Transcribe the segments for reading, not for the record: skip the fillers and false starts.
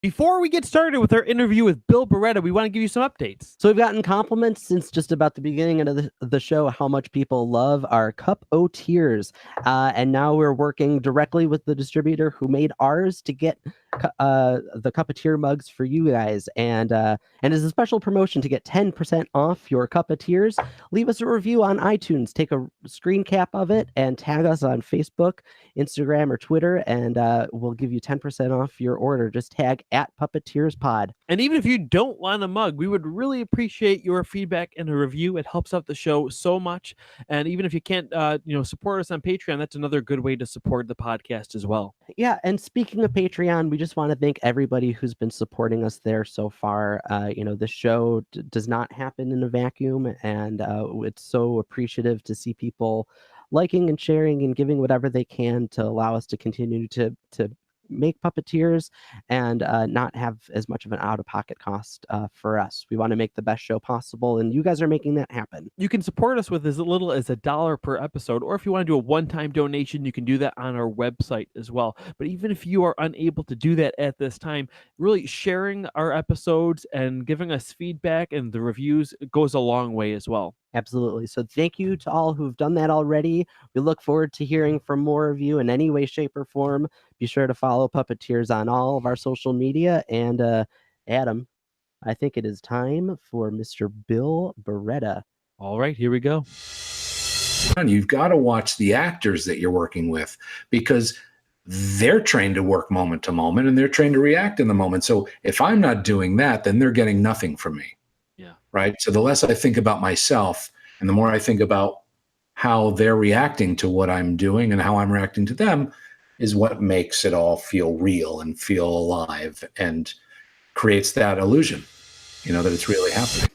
Before we get started with our interview with Bill Barretta, we want to give you some updates. So we've gotten compliments since just about the beginning of the show how much people love our Puppeteers. And now we're working directly with the distributor who made ours to get the Puppeteer mugs for you guys. And as a special promotion to get 10% off your Puppeteers, leave us a review on iTunes. Take a screen cap of it and tag us on Facebook, Instagram, or Twitter, and we'll give you 10% off your order. Just tag @PuppeteersPod. And even if you don't want a mug, we would really appreciate your feedback and a review. It helps out the show so much. And even if you can't, support us on Patreon, that's another good way to support the podcast as well. Yeah, and speaking of Patreon, we just want to thank everybody who's been supporting us there so far. The show does not happen in a vacuum, and it's so appreciative to see people liking and sharing and giving whatever they can to allow us to continue to make Puppeteers and not have as much of an out-of-pocket cost for us. We want to make the best show possible, and you guys are making that happen. You can support us with as little as $1 per episode, or if you want to do a one-time donation, you can do that on our website as well. But even if you are unable to do that at this time, really sharing our episodes and giving us feedback and the reviews goes a long way as well. Absolutely. So thank you to all who've done that already. We look forward to hearing from more of you in any way, shape, or form. Be sure to follow Puppeteers on all of our social media. And Adam, I think it is time for Mr. Bill Barretta. All right, here we go. You've got to watch the actors that you're working with, because they're trained to work moment to moment and they're trained to react in the moment. So if I'm not doing that, then they're getting nothing from me. Right. So the less I think about myself and the more I think about how they're reacting to what I'm doing and how I'm reacting to them is what makes it all feel real and feel alive and creates that illusion, that it's really happening.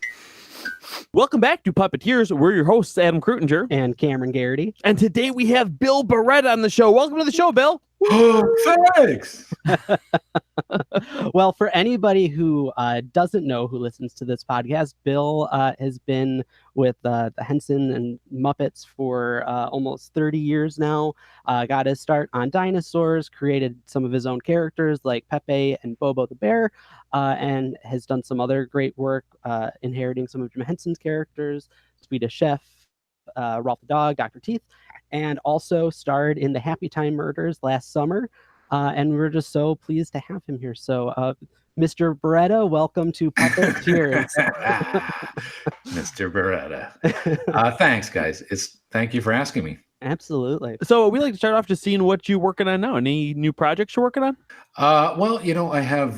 Welcome back to Puppeteers. We're your hosts, Adam Kreutinger and Cameron Garrity. And today we have Bill Barretta on the show. Welcome to the show, Bill. Oh, thanks. Well, for anybody who doesn't know, who listens to this podcast, Bill has been with the Henson and Muppets for almost 30 years now. Got his start on Dinosaurs, created some of his own characters like Pepe and Bobo the Bear, and has done some other great work inheriting some of Jim Henson's characters, Swedish Chef, Rowlf the Dog, Dr. Teeth, and also starred in the Happytime Murders last summer. And we're just so pleased to have him here. So, Mr. Barretta, welcome to Puppeteers. Mr. Barretta. Thanks, guys. Thank you for asking me. Absolutely. So we like to start off just seeing what you're working on now. Any new projects you're working on? Well, I have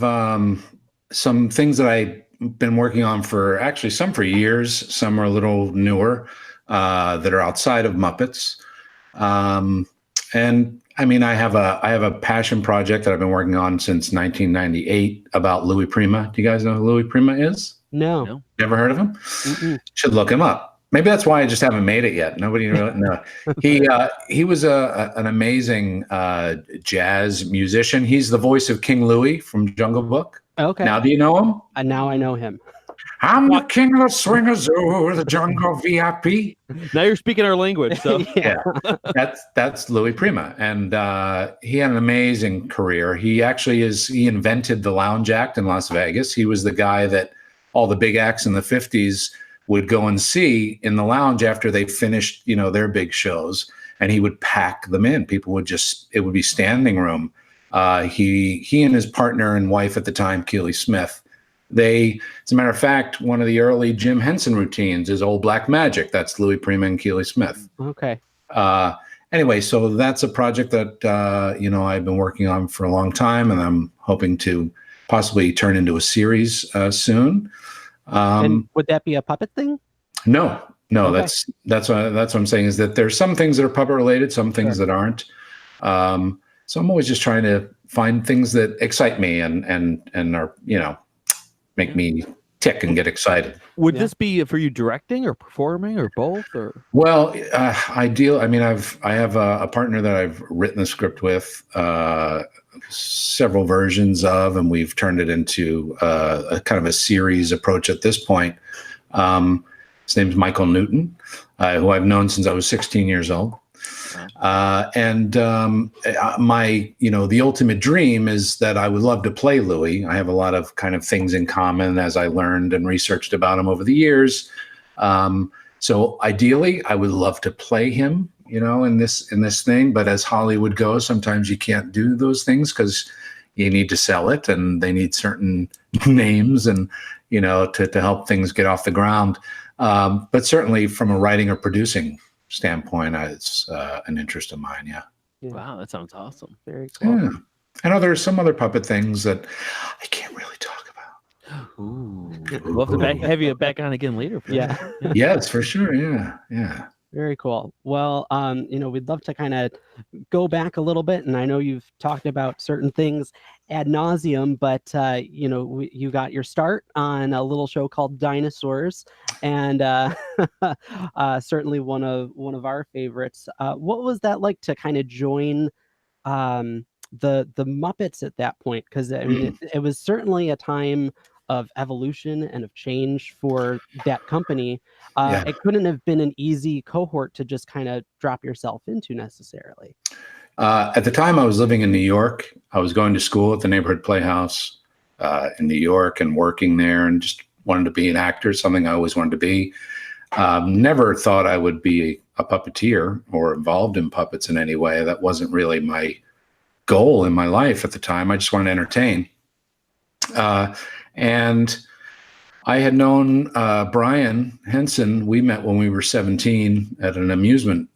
some things that I've been working on some for years. Some are a little newer that are outside of Muppets. And I mean, I have a passion project that I've been working on since 1998 about Louis Prima. Do you guys know who Louis Prima is? No. Never heard of him? Mm-mm. Should look him up. Maybe that's why I just haven't made it yet. Nobody really knows. He was an amazing jazz musician. He's the voice of King Louis from Jungle Book. Okay. Now, do you know him? Now I know him. I'm the king of the swingers, the jungle VIP. Now you're speaking our language. So yeah, that's Louis Prima, and he had an amazing career. He invented the lounge act in Las Vegas. He was the guy that all the big acts in the 50s would go and see in the lounge after they finished, their big shows, and he would pack them in. It would be standing room. He and his partner and wife at the time, Keely Smith, as a matter of fact, one of the early Jim Henson routines is Old Black Magic. That's Louis Prima and Keely Smith. Okay. Anyway, so that's a project that, I've been working on for a long time, and I'm hoping to possibly turn into a series soon. And would that be a puppet thing? No, Okay. that's what I'm saying, is that there's some things that are puppet related, some things that aren't. So I'm always just trying to find things that excite me and are, make me tick and get excited. Would this be for you directing or performing or both? Or well, I have a partner that I've written the script with, several versions of, and we've turned it into a kind of a series approach at this point. His name's Michael Newton, who I've known since I was 16 years old. My, the ultimate dream is that I would love to play Louis. I have a lot of kind of things in common as I learned and researched about him over the years. So ideally, I would love to play him, in this thing. But as Hollywood goes, sometimes you can't do those things because you need to sell it, and they need certain names and to help things get off the ground. But certainly, from a writing or producing standpoint, it's an interest of mine. Yeah. Wow, that sounds awesome. Very cool. Yeah. I know there's some other puppet things that I can't really talk about. Ooh. We'll have to have you back on again later. Yeah. Yes, for sure. Yeah. Very cool. Well, we'd love to kind of go back a little bit, and I know you've talked about certain things ad nauseum, but you got your start on a little show called Dinosaurs, and certainly one of our favorites. What was that like to kind of join the Muppets at that point? Because I mean, it was certainly a time of evolution and of change for that company. It couldn't have been an easy cohort to just kind of drop yourself into necessarily. At the time I was living in New York, I was going to school at the neighborhood playhouse in New York and working there, and just wanted to be an actor, something I always wanted to be. Never thought I would be a puppeteer or involved in puppets in any way. That wasn't really my goal in my life at the time. I just wanted to entertain. And I had known Brian Henson. We met when we were 17 at an amusement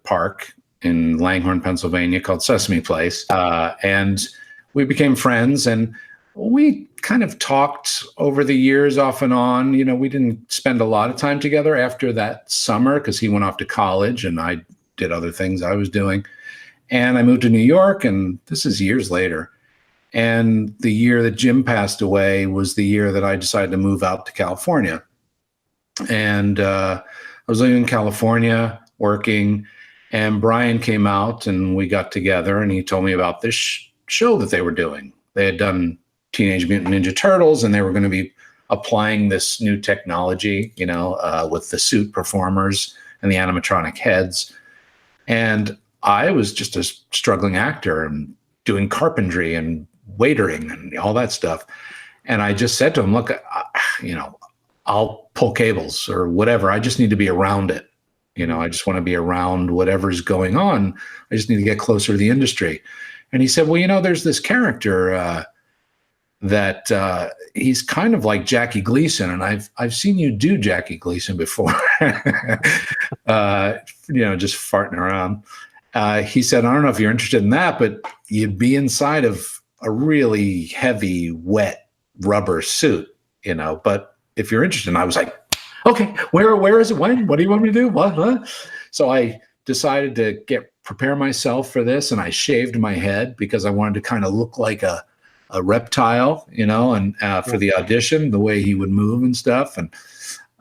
park in Langhorne, Pennsylvania, called Sesame Place. And we became friends, and we kind of talked over the years off and on. We didn't spend a lot of time together after that summer because he went off to college and I did other things I was doing. And I moved to New York, and this is years later. And the year that Jim passed away was the year that I decided to move out to California. And I was living in California, working, and Brian came out and we got together, and he told me about this show that they were doing. They had done Teenage Mutant Ninja Turtles, and they were going to be applying this new technology, with the suit performers and the animatronic heads. And I was just a struggling actor and doing carpentry and waitering and all that stuff. And I just said to him, look, I'll pull cables or whatever. I just need to be around it. I just want to be around whatever's going on. I just need to get closer to the industry. And he said, well, there's this character that he's kind of like Jackie Gleason. And I've seen you do Jackie Gleason before, just farting around. He said, I don't know if you're interested in that, but you'd be inside of a really heavy, wet rubber suit, but if you're interested. And I was like, okay, where is it? When? What do you want me to do? What? So I decided to prepare myself for this, and I shaved my head because I wanted to kind of look like a reptile, and for the audition, the way he would move and stuff. And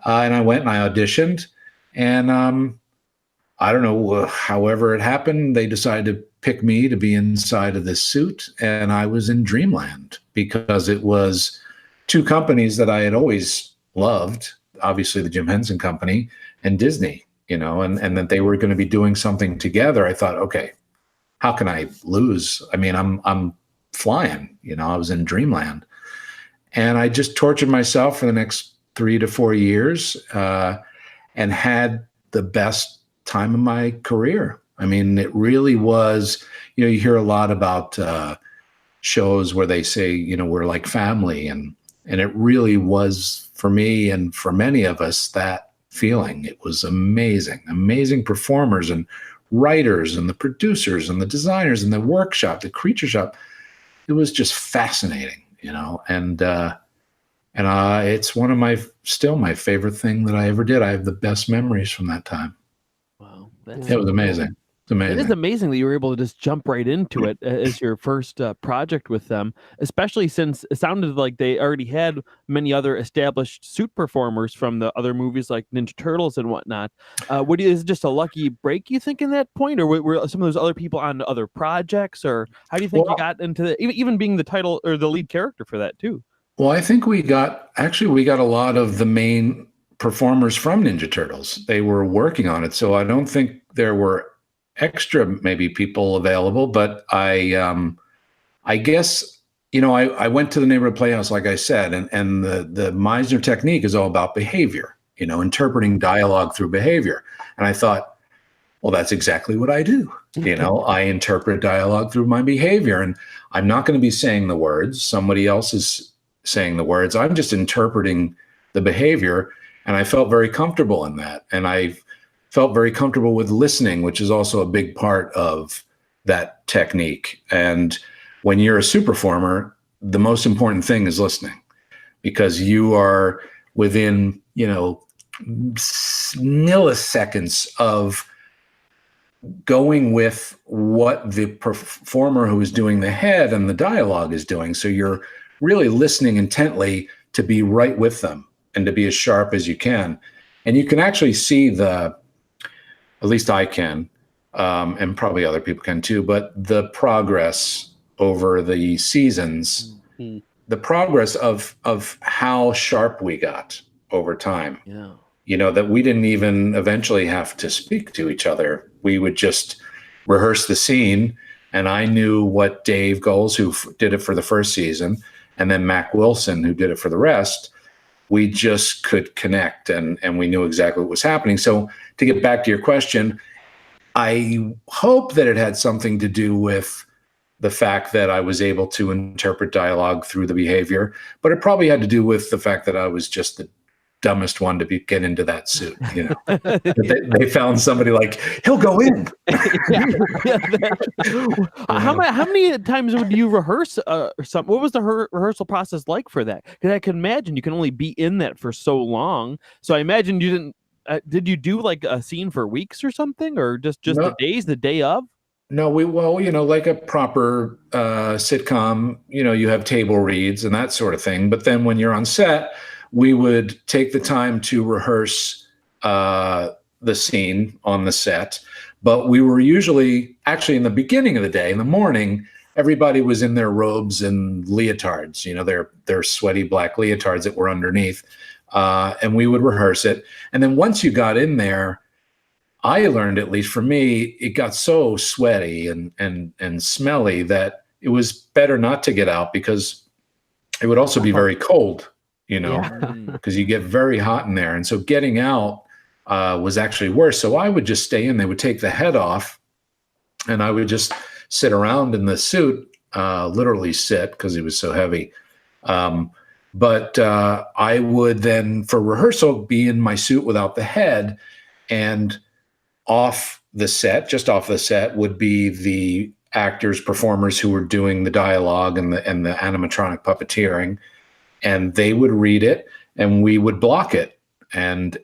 I went and I auditioned, and I don't know, however it happened, they decided to pick me to be inside of this suit, and I was in dreamland because it was two companies that I had always loved, obviously the Jim Henson Company and Disney, and that they were going to be doing something together. I thought, okay, how can I lose? I mean, I'm flying, I was in dreamland, and I just tortured myself for the next 3 to 4 years and had the best time of my career. I mean, it really was, you hear a lot about shows where they say, we're like family, and it really was for me and for many of us that feeling. It was amazing performers and writers and the producers and the designers and the workshop, the creature shop. It was just fascinating, and it's one of still my favorite thing that I ever did. I have the best memories from that time. Wow. It was amazing. It's amazing. It is amazing that you were able to just jump right into it as your first project with them, especially since it sounded like they already had many other established suit performers from the other movies like Ninja Turtles and whatnot. Is it just a lucky break, you think, in that point? Or were some of those other people on other projects? Or how do you think you got into even being the title or the lead character for that too? Well, I think we got a lot of the main performers from Ninja Turtles. They were working on it. So I don't think there were extra maybe people available, but I guess, I went to the neighborhood playhouse, like I said, and the Meisner technique is all about behavior, interpreting dialogue through behavior. And I thought, well, that's exactly what I do. I interpret dialogue through my behavior, and I'm not going to be saying the words. Somebody else is saying the words. I'm just interpreting the behavior. And I felt very comfortable in that. And I felt very comfortable with listening, which is also a big part of that technique. And when you're a soup performer, the most important thing is listening, because you are within, milliseconds of going with what the performer who is doing the head and the dialogue is doing. So you're really listening intently to be right with them and to be as sharp as you can. And you can actually see at least I can, and probably other people can too, but the progress over the seasons, the progress of how sharp we got over time. Yeah. That we didn't even eventually have to speak to each other. We would just rehearse the scene, and I knew what Dave Goles, who did it for the first season, and then Mac Wilson, who did it for the rest, we just could connect, and we knew exactly what was happening. So to get back to your question, I hope that it had something to do with the fact that I was able to interpret dialogue through the behavior, but it probably had to do with the fact that I was just the dumbest one to get into that suit. They found somebody like, he'll go in. How many times would you rehearse or something? What was the rehearsal process like for that? Because I can imagine you can only be in that for so long. So I imagine you didn't. Did you do like a scene for weeks or something, or just No. the days, the day of? No, like a proper sitcom, you have table reads and that sort of thing. But then when you're on set, we would take the time to rehearse the scene on the set. But we were usually, actually in the beginning of the day, in the morning, everybody was in their robes and leotards, their sweaty black leotards that were underneath. And we would rehearse it. And then once you got in there, I learned, at least for me, it got so sweaty and smelly that it was better not to get out, because it would also be very cold, because you get very hot in there. And so getting out was actually worse. So I would just stay in. They would take the head off, and I would just sit around in the suit, literally sit, because he was so heavy. But I would then, for rehearsal, be in my suit without the head, and just off the set would be the actors, performers who were doing the dialogue and the animatronic puppeteering, and they would read it and we would block it. And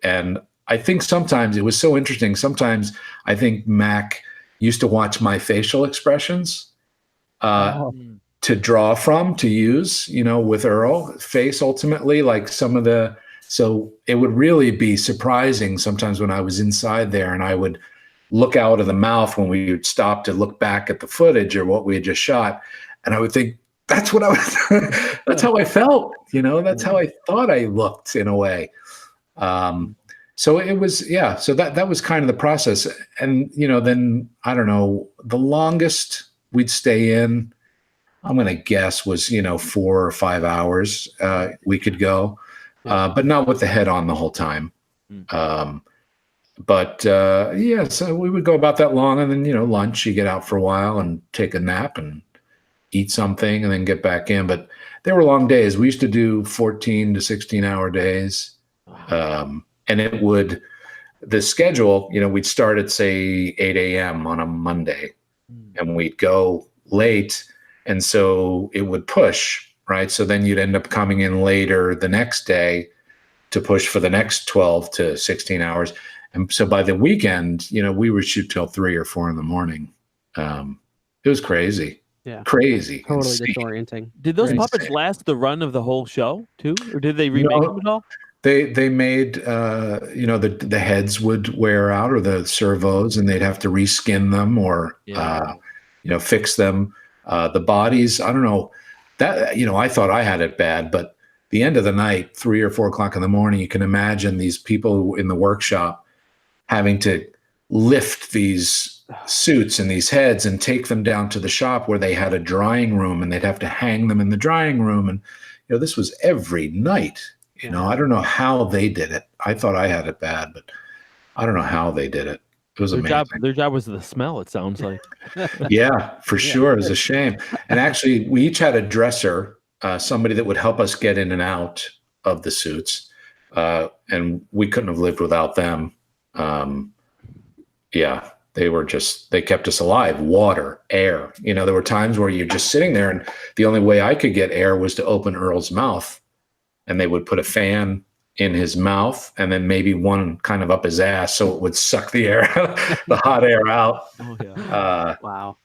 I think sometimes it was so interesting. Sometimes I think Mac used to watch my facial expressions to draw from, to use, with Earl face ultimately, like so it would really be surprising sometimes when I was inside there and I would look out of the mouth when we would stop to look back at the footage or what we had just shot. And I would think, that's what I was, that's how I felt, that's how I thought I looked in a way. So it was, so that was kind of the process. And, then I don't know, the longest we'd stay in, I'm going to guess was, 4 or 5 hours we could go, but not with the head on the whole time. So we would go about that long, and then, lunch, you get out for a while and take a nap and eat something and then get back in. But they were long days. We used to do 14 to 16-hour days. And the schedule, we'd start at, say, 8 a.m. on a Monday, and we'd go late. And so it would push, right? So then you'd end up coming in later the next day to push for the next 12 to 16 hours. And so by the weekend, we would shoot till 3 or 4 in the morning. It was crazy. Yeah. Crazy. Totally insane. disorienting. Did those Insane. puppets last the run of the whole show too? Or did they remake them at all? They made, the heads would wear out, or the servos, and they'd have to reskin them or, fix them. The bodies, I don't know that, I thought I had it bad, but the end of the night, 3 or 4 o'clock in the morning, you can imagine these people in the workshop having to lift these suits and these heads and take them down to the shop where they had a drying room, and they'd have to hang them in the drying room. And, this was every night. I don't know how they did it. I thought I had it bad, but I don't know how they did it. It was amazing. Their job was the smell, it sounds like. Yeah, for sure. It was a shame. And actually, we each had a dresser, somebody that would help us get in and out of the suits. And we couldn't have lived without them. Yeah, they kept us alive. Water, air. There were times where you're just sitting there, and the only way I could get air was to open Earl's mouth, and they would put a fan in his mouth and then maybe one kind of up his ass so it would suck the air, the hot air out. Oh, yeah. Wow.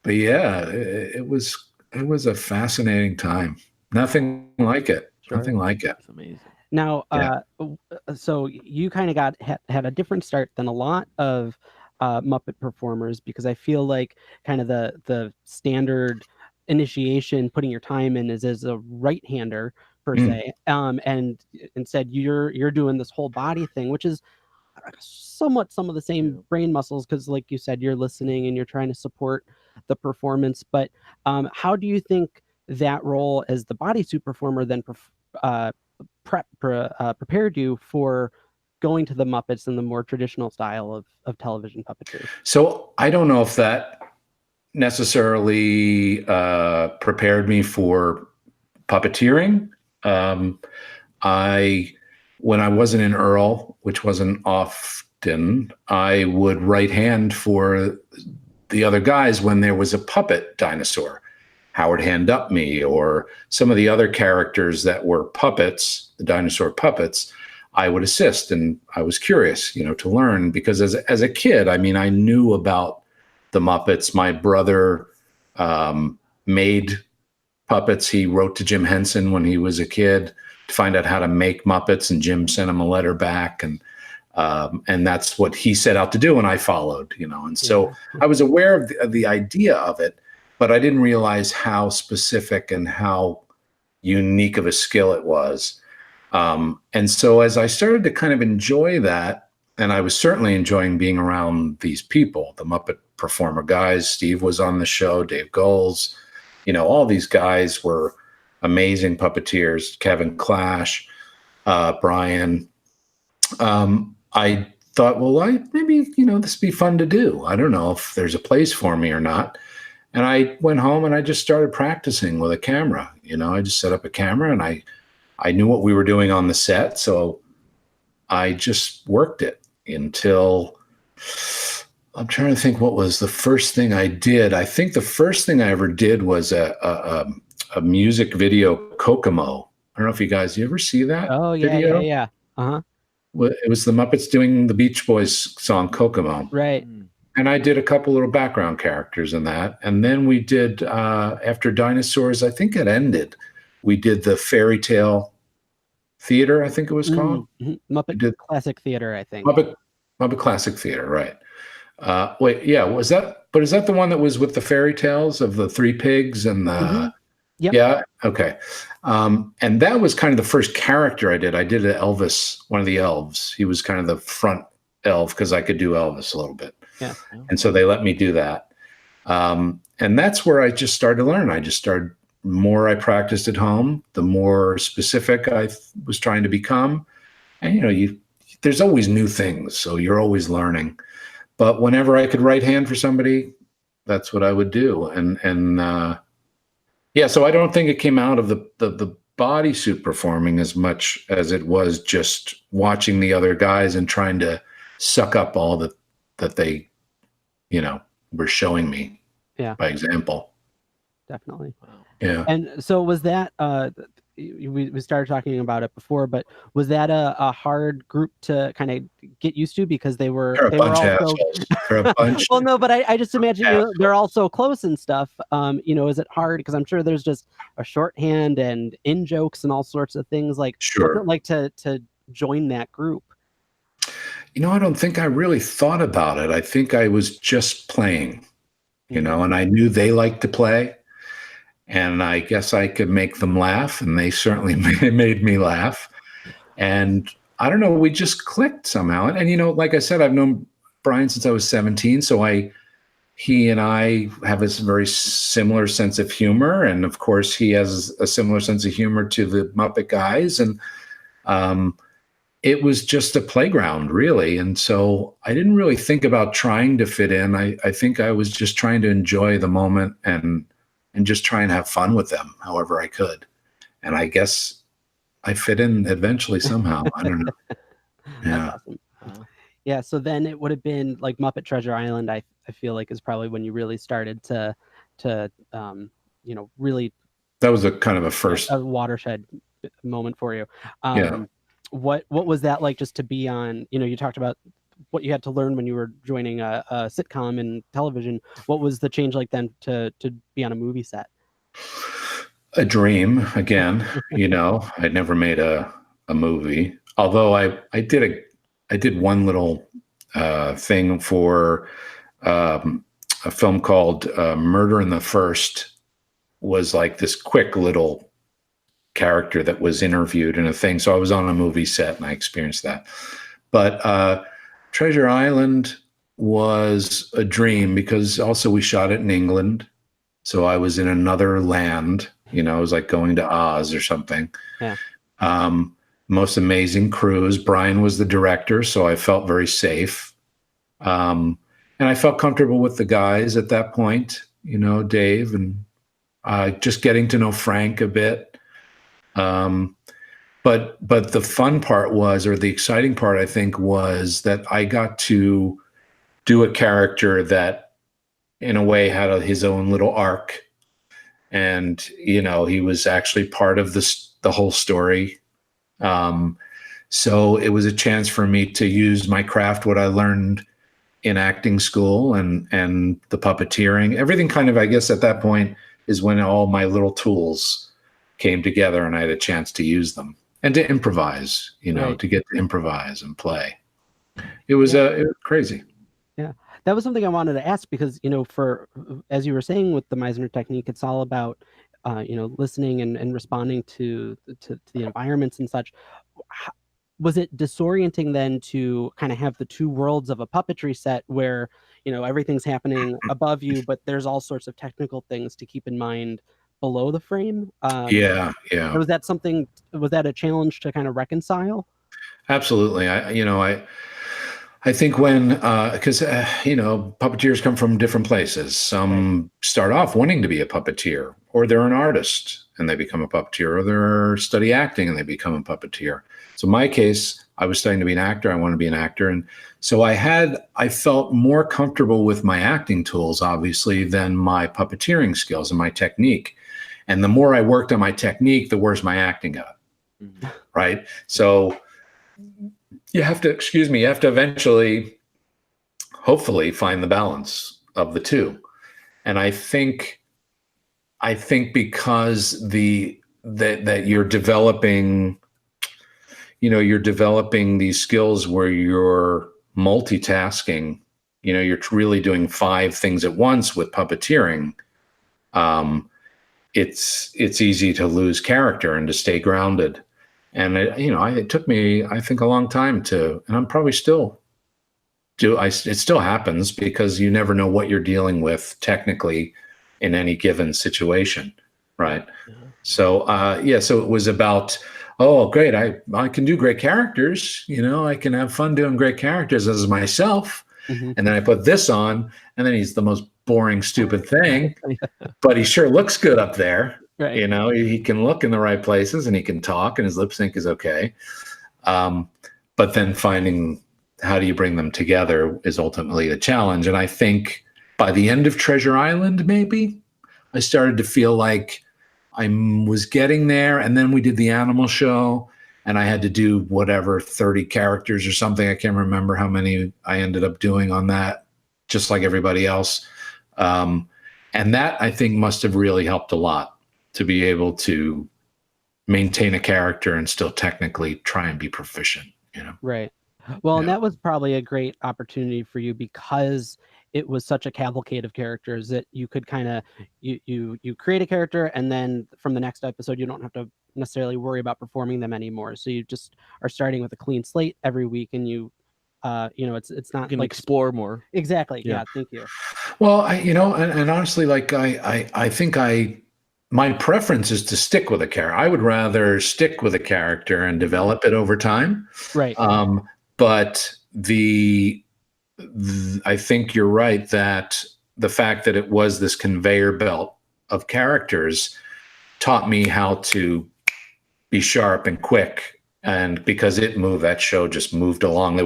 But yeah, it was a fascinating time. Nothing like it. Sure. Nothing like it. That's amazing. Now, so you kind of had a different start than a lot of Muppet performers, because I feel like kind of the standard initiation, putting your time in, is as a right-hander per se, and instead you're doing this whole body thing, which is somewhat some of the same brain muscles, because like you said, you're listening and you're trying to support the performance. But how do you think that role as the bodysuit performer then prepared you for going to the Muppets in the more traditional style of television puppetry? So I don't know if that necessarily prepared me for puppeteering. When I wasn't in Earl, which wasn't often, I would right hand for the other guys when there was a puppet dinosaur. Howard Hand Up Me, or some of the other characters that were puppets, the dinosaur puppets, I would assist. And I was curious, to learn, because as a kid, I knew about the Muppets. My brother made puppets. He wrote to Jim Henson when he was a kid to find out how to make Muppets, and Jim sent him a letter back, and that's what he set out to do, and I followed, and so I was aware of the idea of it, but I didn't realize how specific and how unique of a skill it was. And so as I started to kind of enjoy that, and I was certainly enjoying being around these people, the Muppet performer guys. Steve was on the show, Dave Goelz, all these guys were amazing puppeteers, Kevin Clash, Brian. I thought, well, maybe, this would be fun to do. I don't know if there's a place for me or not. And I went home and I just started practicing with a camera. I just set up a camera, and I knew what we were doing on the set. So I just worked it until, I'm trying to think what was the first thing I did. I think the first thing I ever did was a music video, Kokomo. I don't know if you ever see that? Oh, yeah, video? yeah. Uh-huh. It was the Muppets doing the Beach Boys song, Kokomo. Right. And I did a couple little background characters in that. And then we did, after Dinosaurs, I think it ended, we did the Fairy Tale Theater, I think it was called. Muppet Classic Theater, I think. Muppet Classic Theater, right. Wait, yeah, is that the one that was with the fairy tales of the three pigs and the... Yep. Yeah. Okay. And that was kind of the first character I did. I did an Elvis, one of the elves. He was kind of the front elf, because I could do Elvis a little bit. Yeah. And so they let me do that. And that's where I just started to learn. The more I practiced at home, the more specific I was trying to become. And, there's always new things, so you're always learning. But whenever I could right hand for somebody, that's what I would do. Yeah, so I don't think it came out of the bodysuit performing as much as it was just watching the other guys and trying to suck up all that they, were showing me by example. Definitely. Yeah. And so was that, we started talking about it before, but was that a hard group to kind of get used to, because they were all so... They're a bunch. Well, no, but I just imagine they're all so close and stuff. Is it hard? Because I'm sure there's just a shorthand and in jokes and all sorts of things. Like, sure. What's it like to join that group? I don't think I really thought about it. I think I was just playing, and I knew they liked to play. And I guess I could make them laugh, and they certainly made me laugh. And I don't know, we just clicked somehow. And like I said, I've known Brian since I was 17, so he and I have a very similar sense of humor, and of course he has a similar sense of humor to the Muppet guys, and it was just a playground, really. And so I didn't really think about trying to fit in. I think I was just trying to enjoy the moment and just try and have fun with them however I could. And I guess I fit in eventually somehow. I don't know. Yeah. That's awesome. Yeah, so then it would have been like Muppet Treasure Island. I feel like is probably when you really started to really That was a kind of a first a watershed moment for you. Yeah. What was that like just to be on? You talked about what you had to learn when you were joining a sitcom in television. What was the change like then to be on a movie set? A dream again. I'd never made a movie, although I did one little thing for a film called Murder in the First. Was like this quick little character that was interviewed in a thing. So I was on a movie set and I experienced that. But Treasure Island was a dream because also we shot it in England. So I was in another land, it was like going to Oz or something. Yeah. Most amazing crews. Brian was the director, so I felt very safe. And I felt comfortable with the guys at that point, Dave, and just getting to know Frank a bit. But the fun part was, or the exciting part, I think, was that I got to do a character that in a way had his own little arc. And, he was actually part of the whole story. So it was a chance for me to use my craft, what I learned in acting school and the puppeteering, everything kind of, I guess at that point is when all my little tools came together and I had a chance to use them and to improvise, Right. to get to improvise and play. It was crazy. Yeah, that was something I wanted to ask because, for as you were saying with the Meisner technique, it's all about, listening and responding to the environments and such. Was it disorienting then to kind of have the two worlds of a puppetry set where, everything's happening above you, but there's all sorts of technical things to keep in mind below the frame? Yeah. Was that a challenge to kind of reconcile? Absolutely. I think when, because, puppeteers come from different places. Some start off wanting to be a puppeteer, or they're an artist and they become a puppeteer, or they're study acting and they become a puppeteer. So in my case, I was studying to be an actor. I wanted to be an actor. And so I felt more comfortable with my acting tools, obviously, than my puppeteering skills and my technique. And the more I worked on my technique, the worse my acting got. Mm-hmm. Right. So you have to eventually, hopefully, find the balance of the two. And I think because that you're developing, you're developing these skills where you're multitasking, you're really doing 5 things at once with puppeteering. It's easy to lose character and to stay grounded. And it took me, I think, a long time and I'm probably still it still happens because you never know what you're dealing with technically in any given situation. Right. Yeah. So, so it was about, oh, great. I can do great characters. I can have fun doing great characters as myself. Mm-hmm. And then I put this on and then he's the most boring, stupid thing, but he sure looks good up there. Right. He can look in the right places and he can talk and his lip sync is okay. But then finding how do you bring them together is ultimately the challenge. And I think by the end of Treasure Island, maybe I started to feel like I was getting there. And then we did the animal show and I had to do whatever, 30 characters or something. I can't remember how many I ended up doing on that, just like everybody else. And that I think must have really helped a lot to be able to maintain a character and still technically try and be proficient, Right. Well, and that was probably a great opportunity for you because it was such a cavalcade of characters that you could kind of you create a character and then from the next episode you don't have to necessarily worry about performing them anymore. So you just are starting with a clean slate every week and you it's not You can like explore more. exactly. Yeah. Yeah, thank you. Well, and honestly, like I think my preference is to stick with a character. I would rather stick with a character and develop it over time. Right. But I think you're right that the fact that it was this conveyor belt of characters taught me how to be sharp and quick. And because that show just moved along.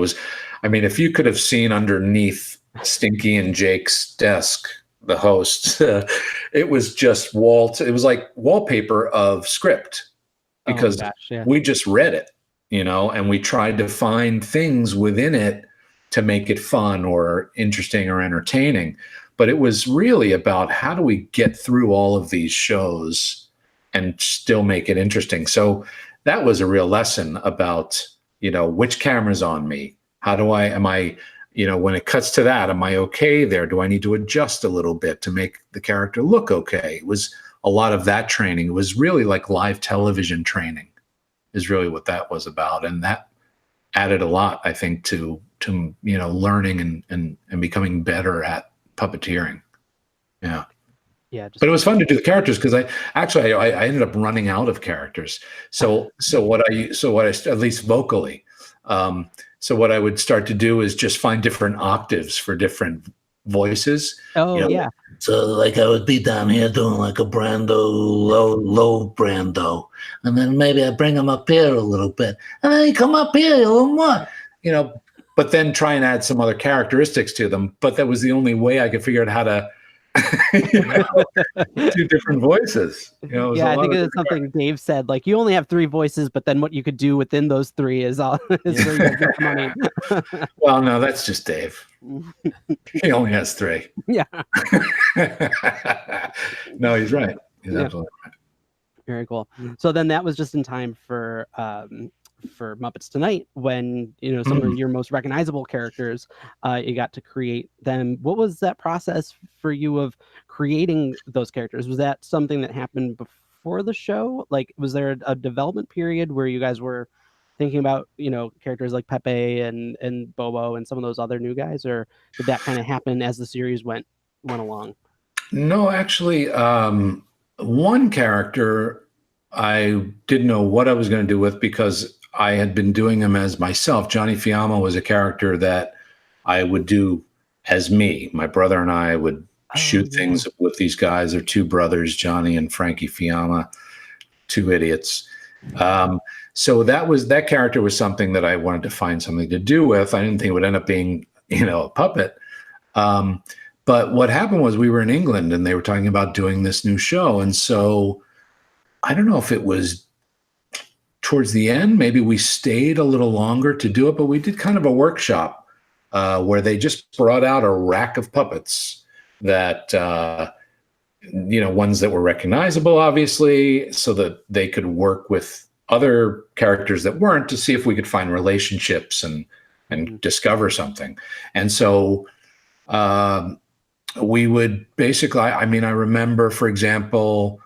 If you could have seen underneath Stinky and Jake's desk, the host, it was just it was like wallpaper of script because we just read it, and we tried to find things within it to make it fun or interesting or entertaining. But it was really about how do we get through all of these shows and still make it interesting. So that was a real lesson about, which camera's on me? When it cuts to that, am I okay there? Do I need to adjust a little bit to make the character look okay? It was a lot of that training. It was really like live television training is really what that was about. And that added a lot, I think, to learning and becoming better at puppeteering. Yeah. Yeah. But it was fun to do the characters because I ended up running out of characters. So what I at least vocally, so what I would start to do is just find different octaves for different voices. Oh, yeah. So like I would be down here doing like a Brando, low Brando. And then maybe I bring him up here a little bit. And then you come up here a little more. But then try and add some other characteristics to them. But that was the only way I could figure out how to do different voices. I think it's something Dave said. Like you only have 3 voices, but then what you could do within those 3 is where you get money. Well, no, that's just Dave. He only has 3. Yeah. No, he's right. He's absolutely right. Very cool. So then that was just in time for Muppets Tonight when some of your most recognizable characters you got to create them. What was that process for you of creating those characters? Was that something that happened before the show? Like was there a development period where you guys were thinking about characters like Pepe and Bobo and some of those other new guys, or did that kind of happen as the series went along? No, actually, one character I didn't know what I was going to do with because I had been doing him as myself. Johnny Fiamma was a character that I would do as me. My brother and I would shoot things with these guys. They're 2 brothers, Johnny and Frankie Fiamma, 2 idiots. So that character was something that I wanted to find something to do with. I didn't think it would end up being, a puppet. But what happened was we were in England and they were talking about doing this new show. And so I don't know if it was towards the end, maybe we stayed a little longer to do it, but we did kind of a workshop where they just brought out a rack of puppets that, ones that were recognizable, obviously, so that they could work with other characters that weren't to see if we could find relationships and discover something. And so we would basically, I remember, for example,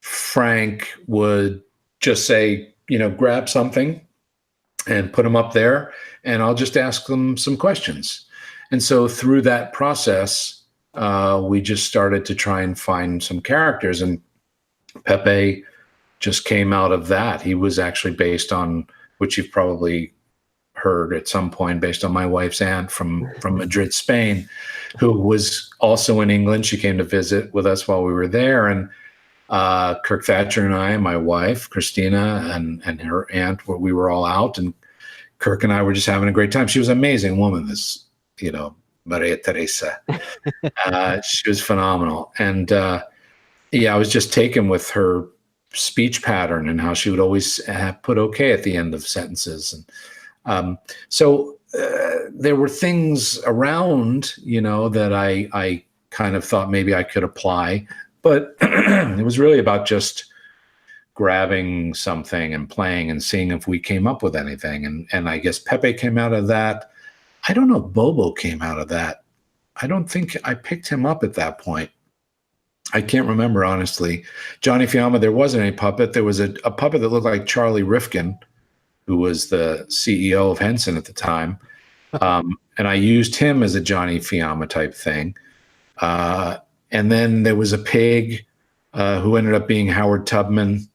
Frank would just say, grab something and put them up there, and I'll just ask them some questions. And so through that process, we just started to try and find some characters, and Pepe just came out of that. He was actually based on, which you've probably heard at some point, based on my wife's aunt from Madrid, Spain, who was also in England. She came to visit with us while we were there, and Kirk Thatcher and I, my wife, Christina, and her aunt, we were all out, and Kirk and I were just having a great time. She was an amazing woman, this, Maria Teresa. She was phenomenal. And I was just taken with her speech pattern and how she would always put okay at the end of sentences. And so there were things around, that I kind of thought maybe I could apply. But it was really about just grabbing something and playing and seeing if we came up with anything. And I guess Pepe came out of that. I don't know if Bobo came out of that. I don't think I picked him up at that point. I can't remember, honestly. Johnny Fiamma, there wasn't any puppet. There was a puppet that looked like Charlie Rifkin, who was the CEO of Henson at the time. And I used him as a Johnny Fiamma type thing. And then there was a pig who ended up being Howard Tubman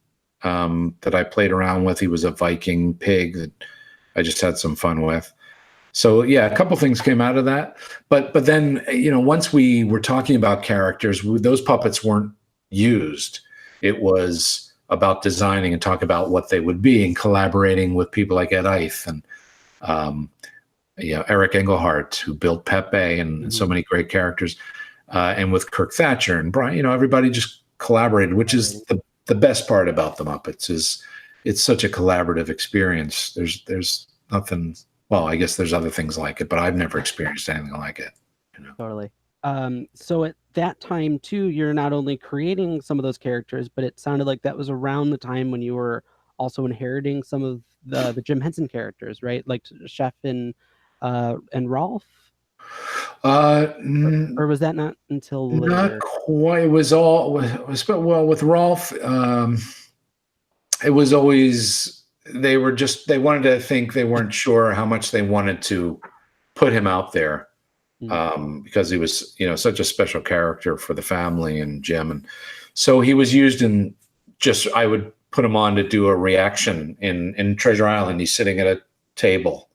that I played around with. He was a Viking pig that I just had some fun with. So yeah, a couple things came out of that. But then, once we were talking about characters, those puppets weren't used. It was about designing and talk about what they would be and collaborating with people like Ed Eith and Eric Engelhart, who built Pepe and so many great characters, and with Kirk Thatcher and Brian. Everybody just collaborated, which is the best part about the Muppets. Is it's such a collaborative experience. There's nothing. Well, I guess there's other things like it, but I've never experienced anything like it. Totally. So at that time too, you're not only creating some of those characters, but it sounded like that was around the time when you were also inheriting some of the Jim Henson characters, right? Like Chef and Rowlf. Or was that not until later? Not quite. It was with Rowlf. It was always they wanted to think, they weren't sure how much they wanted to put him out there. Because he was, such a special character for the family and Jim. And so he was used in I would put him on to do a reaction in Treasure Island. He's sitting at a table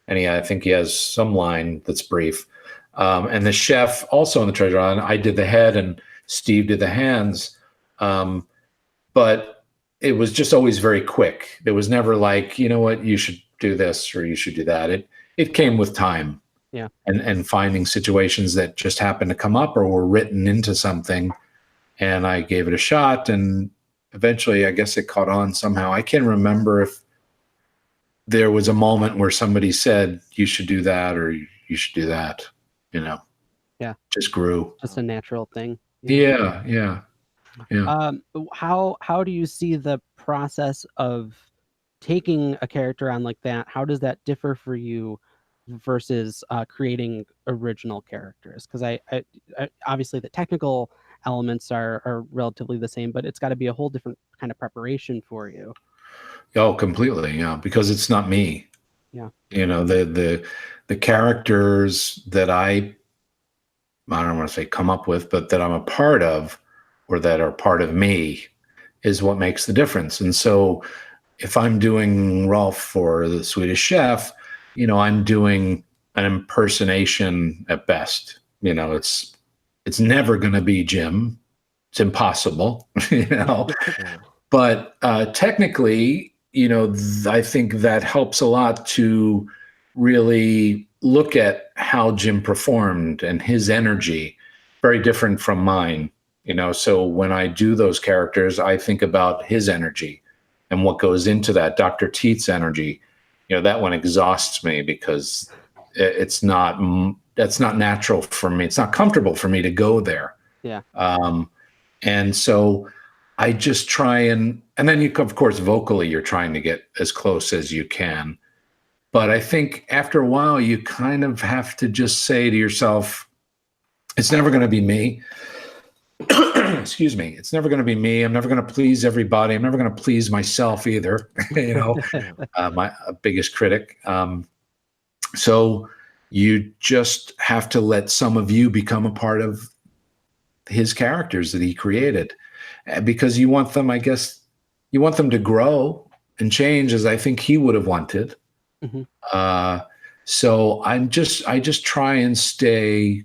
and I think he has some line that's brief. And the chef also in the Treasure Island, I did the head and Steve did the hands. But it was just always very quick. There was never like, you should do this or you should do that. It came with time. Yeah. And finding situations that just happened to come up or were written into something. And I gave it a shot. And eventually, I guess it caught on somehow. I can't remember if there was a moment where somebody said, you should do that or you should do that. Yeah. Just grew. Just a natural thing. Yeah. How do you see the process of taking a character on like that? How does that differ for you versus creating original characters? Because I obviously the technical elements are relatively the same, but it's got to be a whole different kind of preparation for you. Oh, completely. Yeah. Because it's not me. Yeah. The characters that I don't want to say come up with, but that I'm a part of or that are part of me is what makes the difference. And so if I'm doing Rowlf for the Swedish Chef, I'm doing an impersonation at best. It's never going to be Jim. It's impossible, But technically, I think that helps a lot to really look at how Jim performed and his energy, very different from mine. So when I do those characters, I think about his energy and what goes into that. Dr. Teet's energy. That one exhausts me because that's not natural for me. It's not comfortable for me to go there. Yeah. And so I just try and then of course, vocally, you're trying to get as close as you can. But I think after a while, you kind of have to just say to yourself, it's never going to be me. Excuse me. It's never going to be me. I'm never going to please everybody. I'm never going to please myself either. My biggest critic. So you just have to let some of you become a part of his characters that he created, because you want them, I guess, to grow and change as I think he would have wanted. Mm-hmm. So I just try and stay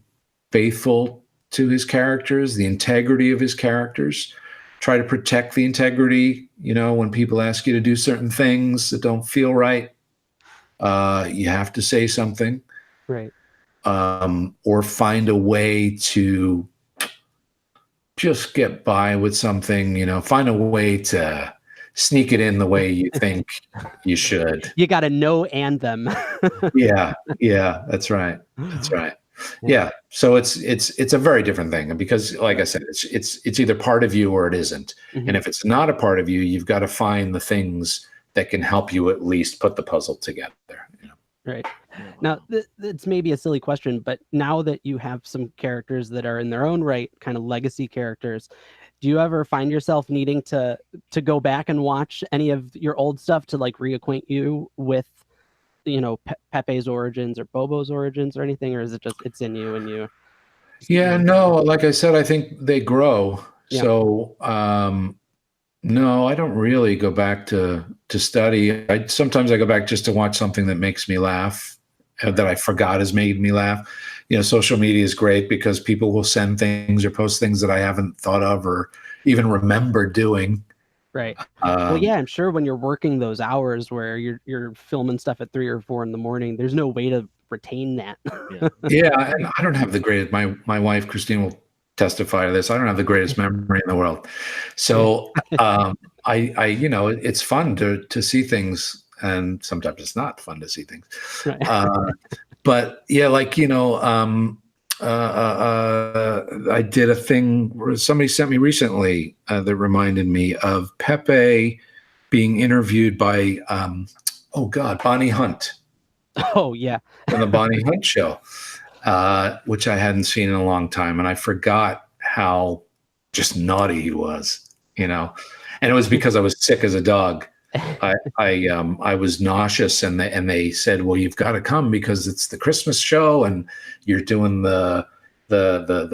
faithful to his characters, the integrity of his characters, try to protect the integrity. When people ask you to do certain things that don't feel right, you have to say something. Right. Or find a way to just get by with something, find a way to sneak it in the way you think you should. You got to know and them. Yeah, that's right. Yeah. So it's a very different thing, because like I said, it's either part of you or it isn't. Mm-hmm. And if it's not a part of you, you've got to find the things that can help you at least put the puzzle together. Right. Now, it's maybe a silly question, but now that you have some characters that are in their own right, kind of legacy characters, Do you ever find yourself needing to go back and watch any of your old stuff to like reacquaint you with, Pepe's origins or Bobo's origins or anything, or is it just it's in you and you? Yeah, no, like I said, I think they grow. Yeah. So no, I don't really go back to study. Sometimes I go back just to watch something that makes me laugh, that I forgot has made me laugh. Social media is great because people will send things or post things that I haven't thought of or even remember doing. Right. Well, yeah, I'm sure when you're working those hours where you're filming stuff at 3 or 4 in the morning, there's no way to retain that. Yeah, and I don't have the greatest. My wife Christine will testify to this. I don't have the greatest memory in the world, so it's fun to see things, and sometimes it's not fun to see things. Right. But yeah, like I did a thing where somebody sent me recently that reminded me of Pepe being interviewed by Bonnie Hunt. Oh yeah, on the Bonnie Hunt show, which I hadn't seen in a long time, and I forgot how just naughty he was, and it was because I was sick as a dog. I was nauseous, and they said, well, you've got to come because it's the Christmas show and you're doing the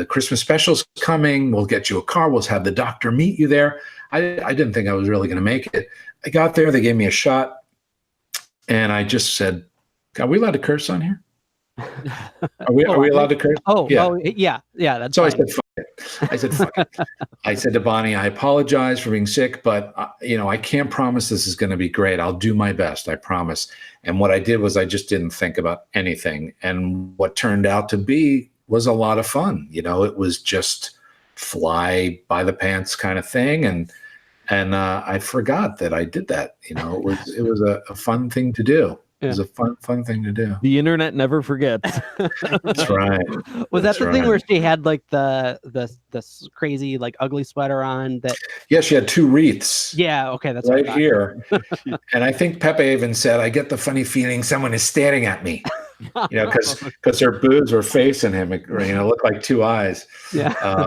Christmas specials coming. We'll get you a car. We'll have the doctor meet you there. I didn't think I was really going to make it. I got there. They gave me a shot, and I just said, are we allowed to curse on here? Are we allowed to curse? Yeah. That's so fine. I said, fuck it. Fuck it. I said to Bonnie, I apologize for being sick, but I can't promise this is going to be great. I'll do my best. I promise. And what I did was I just didn't think about anything. And what turned out to be was a lot of fun. It was just fly by the pants kind of thing. And I forgot that I did that. It was a fun thing to do. It was a fun thing to do. The internet never forgets. That's right. Was that the thing where she had like the crazy like ugly sweater on? That yeah, she had 2 wreaths. Yeah, okay, that's right here. And I think Pepe even said, "I get the funny feeling someone is staring at me." Because her boobs were facing him. It looked like 2 eyes. Yeah.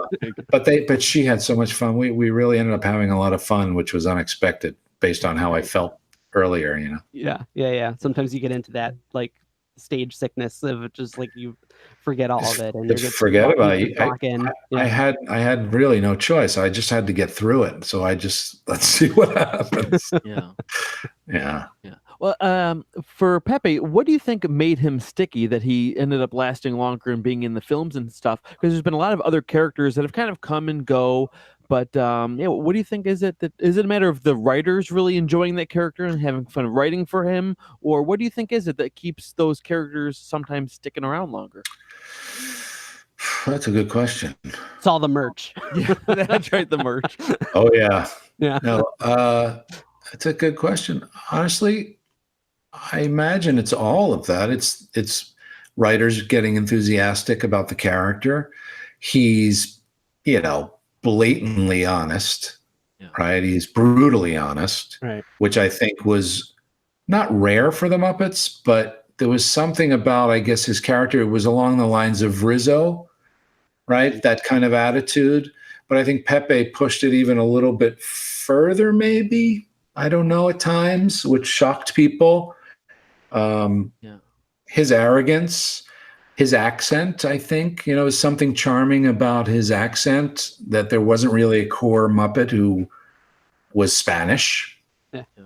But she had so much fun. We really ended up having a lot of fun, which was unexpected based on how I felt earlier. Yeah. Sometimes you get into that like stage sickness of just like you forget all of it and you forget about it. I had really no choice. I just had to get through it. So let's see what happens. Yeah. Well, for Pepe, what do you think made him sticky that he ended up lasting longer and being in the films and stuff? Because there's been a lot of other characters that have kind of come and go. But what do you think? Is it a matter of the writers really enjoying that character and having fun writing for him? Or what do you think is it that keeps those characters sometimes sticking around longer? That's a good question. It's all the merch. Yeah, that's right, the merch. Oh, yeah. Yeah. No, that's a good question. Honestly, I imagine it's all of that. It's writers getting enthusiastic about the character. He's, blatantly honest, right? He's brutally honest, right? Which I think was not rare for the Muppets, but there was something about, I guess, his character was along the lines of Rizzo, right? That kind of attitude. But I think Pepe pushed it even a little bit further, maybe. I don't know, at times, which shocked people. His arrogance, his accent, I think, is something charming about his accent, that there wasn't really a core Muppet who was Spanish,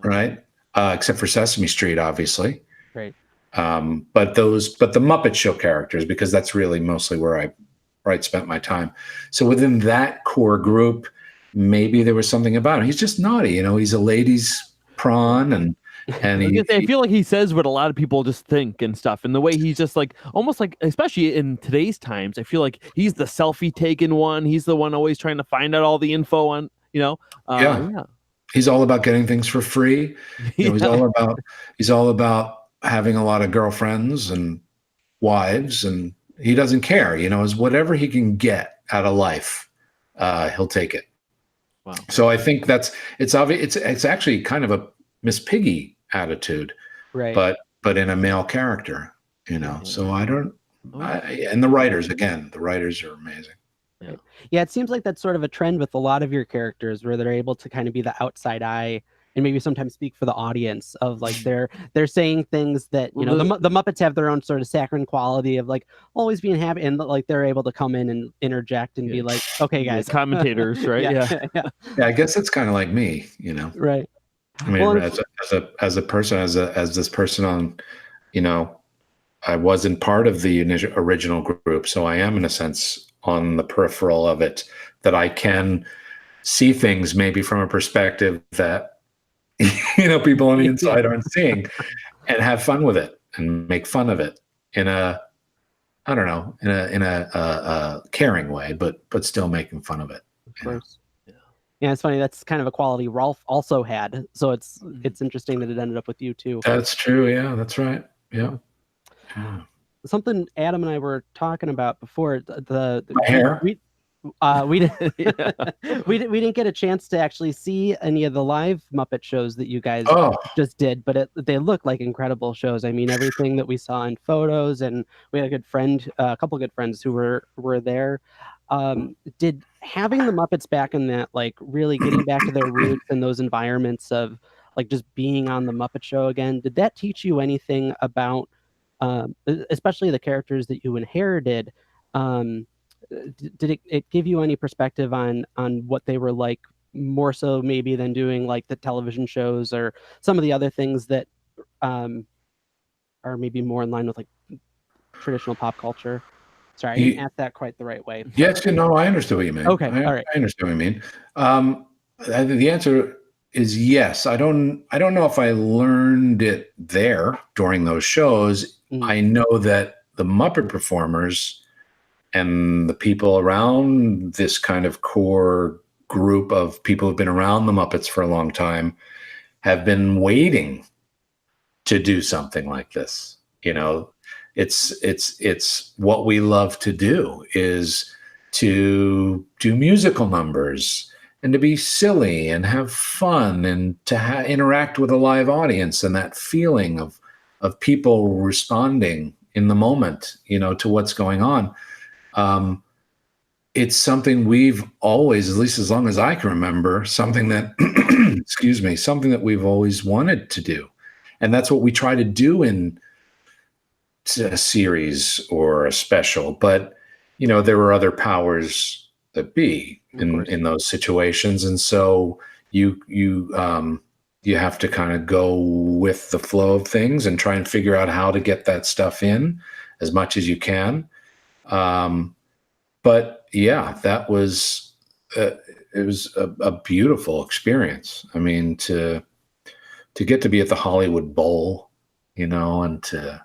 right? Except for Sesame Street, obviously. Right. But the Muppet Show characters, because that's really mostly where I spent my time. So within that core group, maybe there was something about him. He's just naughty, he's a ladies' prawn, and I feel like he says what a lot of people just think and stuff, and the way he's just like almost like, especially in today's times, I feel like he's the selfie taken one. He's the one always trying to find out all the info on, He's all about getting things for free. He's all about having a lot of girlfriends and wives, and he doesn't care. Is whatever he can get out of life, he'll take it. Wow. So I think it's obvious. It's actually kind of a Miss Piggy attitude, right? But in a male character, So I don't. And the writers are amazing. Yeah, it seems like that's sort of a trend with a lot of your characters where they're able to kind of be the outside eye and maybe sometimes speak for the audience of like they're saying things that, you know, the Muppets have their own sort of saccharine quality of like always being happy, and like they're able to come in and interject and be like, okay, guys. Commentators, right? Yeah. I guess it's kind of like me, you know. Right. I mean, Well, as a person, as this person on, you know, I wasn't part of the original group, so I am in a sense on the peripheral of it, that I can see things maybe from a perspective that you know people on the inside aren't seeing, and have fun with it and make fun of it in a, I don't know, in a caring way, but still making fun of it. Of course. Yeah, it's funny. That's kind of a quality Rowlf also had. So it's interesting that it ended up with you too. That's true. Yeah, that's right. Yeah. Something Adam and I were talking about before. The My hair. We didn't get a chance to actually see any of the live Muppet shows that you guys just did, but they look like incredible shows. I mean, everything that we saw in photos, and we had a couple good friends who were there. Did having the Muppets back in that, like really getting back to their roots and those environments of like just being on the Muppet Show again, did that teach you anything about, especially the characters that you inherited? Did it give you any perspective on what they were like, more so maybe than doing like the television shows or some of the other things that are maybe more in line with like traditional pop culture? Sorry, I didn't ask that quite the right way. Yes, no, I understood what you mean. Okay, all right. I understand what you mean. The answer is yes. I don't know if I learned it there during those shows. I know that the Muppet performers and the people around this kind of core group of people who've been around the Muppets for a long time have been waiting to do something like this. You know, it's what we love to do, is to do musical numbers and to be silly and have fun and to interact with a live audience, and that feeling of people responding in the moment, you know, to what's going on. It's something we've always, at least as long as I can remember, something that, excuse me, something that we've always wanted to do. And that's what we try to do in a series or a special. But, you know, there were other powers that be in those situations. And so you have to kind of go with the flow of things and try and figure out how to get that stuff in as much as you can. But yeah, that was it was a beautiful experience. I mean, to get to be at the Hollywood Bowl, you know, and to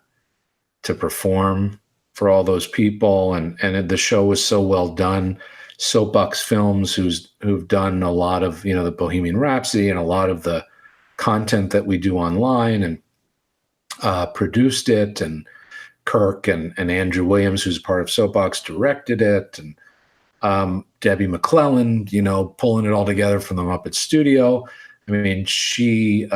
perform for all those people, and the show was so well done. Soapbox Films, who've done a lot of, you know, the Bohemian Rhapsody and a lot of the content that we do online, and produced it, and Kirk and Andrew Williams, who's part of Soapbox, directed it, and Debbie McClellan, you know, pulling it all together from the Muppet Studio. I mean, she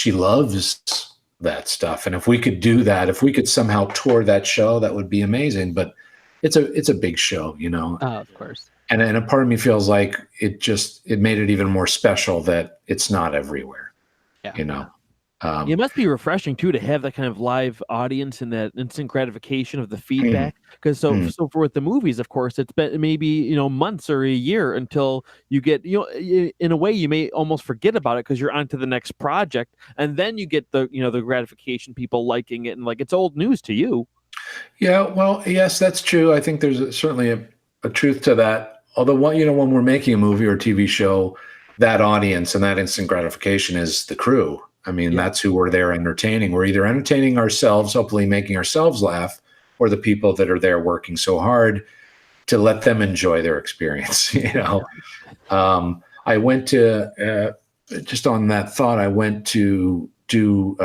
loves that stuff, and if we could do that, if we could somehow tour that show, that would be amazing. But it's a big show, you know. Of course. And a part of me feels like it made it even more special that it's not everywhere, you know. It must be refreshing too to have that kind of live audience and that instant gratification of the feedback. Because so for with the movies, of course, it's been maybe, you know, months or a year until you get, you know, in a way you may almost forget about it because you're on to the next project, and then you get the, you know, the gratification, people liking it, and like it's old news to you. Yeah, well, yes, that's true. I think there's certainly a truth to that. Although, you know, when we're making a movie or a TV show, that audience and that instant gratification is the crew. I mean, that's who we're there entertaining. We're either entertaining ourselves, hopefully making ourselves laugh, or the people that are there working so hard to let them enjoy their experience. You know, I went to, just on that thought, I went to do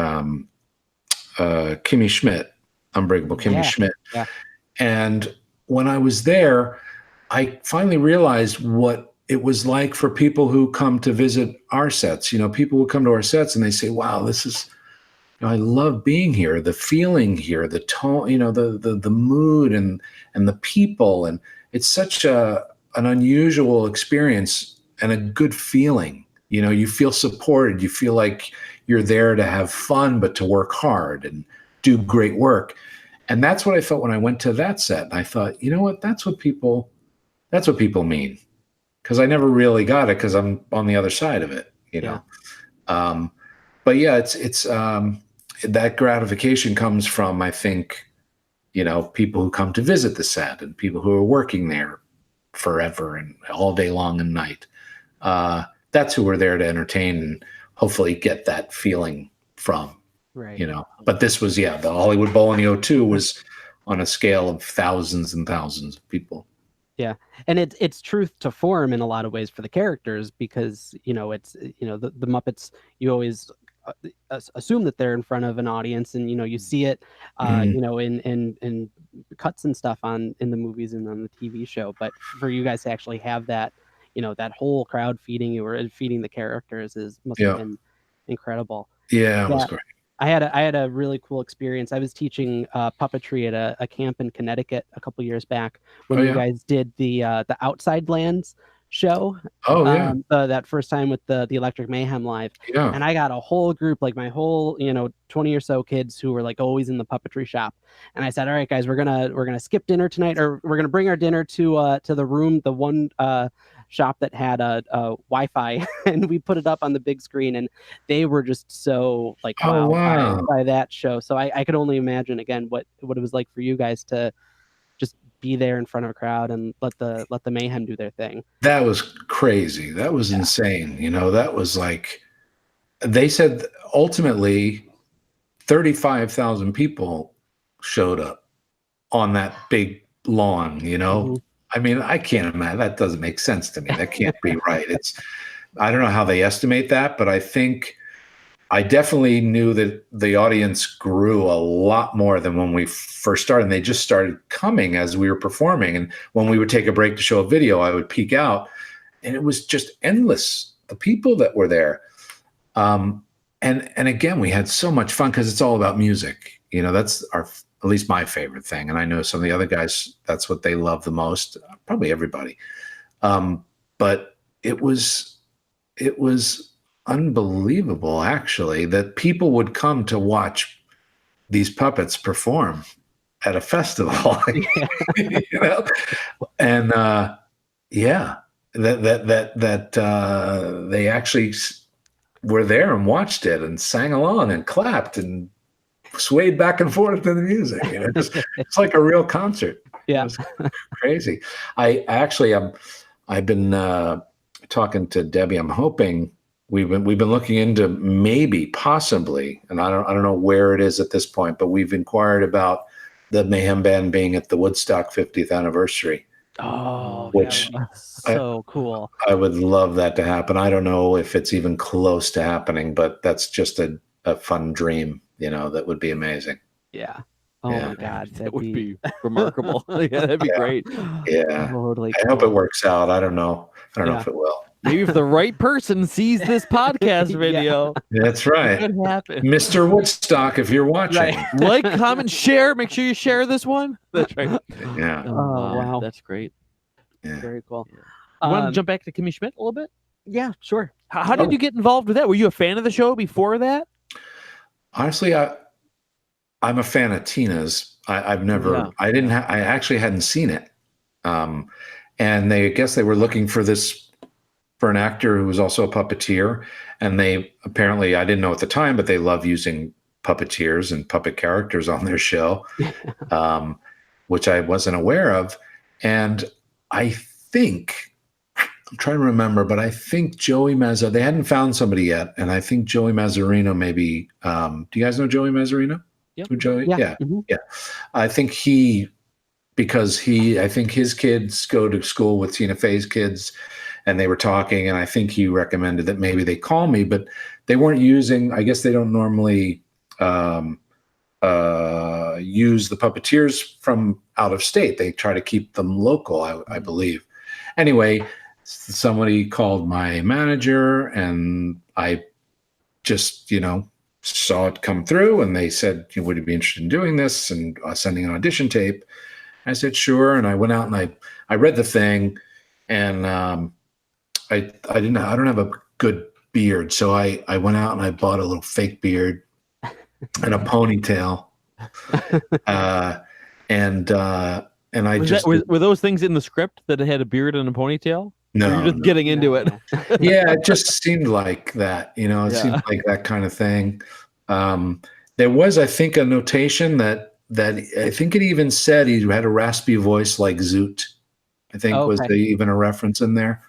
Kimmy Schmidt, Unbreakable Kimmy Schmidt. Yeah. And when I was there, I finally realized what it was like for people who come to visit our sets. You know, people will come to our sets and they say, wow, this is, you know, I love being here, the feeling here, the tone, you know, the mood and the people. And it's such an unusual experience and a good feeling. You know, you feel supported. You feel like you're there to have fun, but to work hard and do great work. And that's what I felt when I went to that set. And I thought, you know what, that's what people mean. Because I never really got it because I'm on the other side of it, you know. But yeah, it's that gratification comes from, I think, you know, people who come to visit the set and people who are working there forever and all day long and night. That's who we're there to entertain and hopefully get that feeling from, Right. you know. But this was, the Hollywood Bowl in the O2 was on a scale of thousands and thousands of people. Yeah, and it's truth to form in a lot of ways for the characters, because you know it's, you know, the Muppets, you always assume that they're in front of an audience, and you know you see it you know in cuts and stuff in the movies and on the TV show, but for you guys to actually have that, you know, that whole crowd feeding you or feeding the characters must have been incredible. Yeah, it was great. I had a really cool experience. I was teaching puppetry at a camp in Connecticut a couple years back when you guys did the Outside Lands show. That first time with the Electric Mayhem Live. Yeah. And I got a whole group, like my whole, you know, 20 or so kids who were like always in the puppetry shop. And I said, all right, guys, we're gonna skip dinner tonight, or we're gonna bring our dinner to the room, the one shop that had a Wi-Fi, and we put it up on the big screen, and they were just so like wowed by that show. So I could only imagine again what it was like for you guys to just be there in front of a crowd and let the mayhem do their thing. That was crazy. That was insane. You know, that was like, they said ultimately 35,000 people showed up on that big lawn, you know. I mean, I can't imagine. That doesn't make sense to me. That can't be right. I don't know how they estimate that, but I definitely knew that the audience grew a lot more than when we first started. And they just started coming as we were performing. And when we would take a break to show a video, I would peek out, and it was just endless, the people that were there. And again, we had so much fun because it's all about music. You know, that's at least my favorite thing. And I know some of the other guys, that's what they love the most, probably everybody. But it was unbelievable, actually, that people would come to watch these puppets perform at a festival. You know? And they actually were there and watched it and sang along and clapped and swayed back and forth to the music. You know? It's like a real concert. Yeah, it was crazy. I've been talking to Debbie. I'm hoping we've been looking into maybe possibly, and I don't know where it is at this point, but we've inquired about the Mayhem Band being at the Woodstock 50th anniversary. Oh, which so cool. I would love that to happen. I don't know if it's even close to happening, but that's just a fun dream. You know, that would be amazing. Yeah. Oh my God, that would be remarkable. Yeah, that'd be great. Yeah, totally. I hope it works out. I don't know. I don't know if it will. Maybe if the right person sees this podcast video. That's right. It could happen. Mr. Woodstock, if you're watching. Right. Like, comment, share. Make sure you share this one. That's right. Yeah. Oh, wow. That's great. Yeah. Very cool. Yeah. You want to jump back to Kimmy Schmidt a little bit? Yeah, sure. How did you get involved with that? Were you a fan of the show before that? Honestly, I'm a fan of Tina's. I actually hadn't seen it. And I guess they were looking for an actor who was also a puppeteer. And they apparently, I didn't know at the time, but they love using puppeteers and puppet characters on their show, which I wasn't aware of. And I think, I'm trying to remember, but I think Joey Mazza, they hadn't found somebody yet. And I think Joey Mazzarino maybe, do you guys know Joey Mazzarino? Yep. Who Joey? Yeah. Yeah. I think I think his kids go to school with Tina Fey's kids, and they were talking, and I think he recommended that maybe they call me, but they weren't using, I guess they don't normally use the puppeteers from out of state. They try to keep them local, I believe. Anyway, somebody called my manager, and I just, saw it come through, and they said, would you be interested in doing this, and sending an audition tape. I said, sure. And I went out and I read the thing, and I don't have a good beard. So I went out and I bought a little fake beard and a ponytail. And I were those things in the script that it had a beard and a ponytail? No, or you're just getting into it. Yeah, it just seemed like that, it seemed like that kind of thing. There was, I think, a notation that I think it even said he had a raspy voice like Zoot. I think was even a reference in there.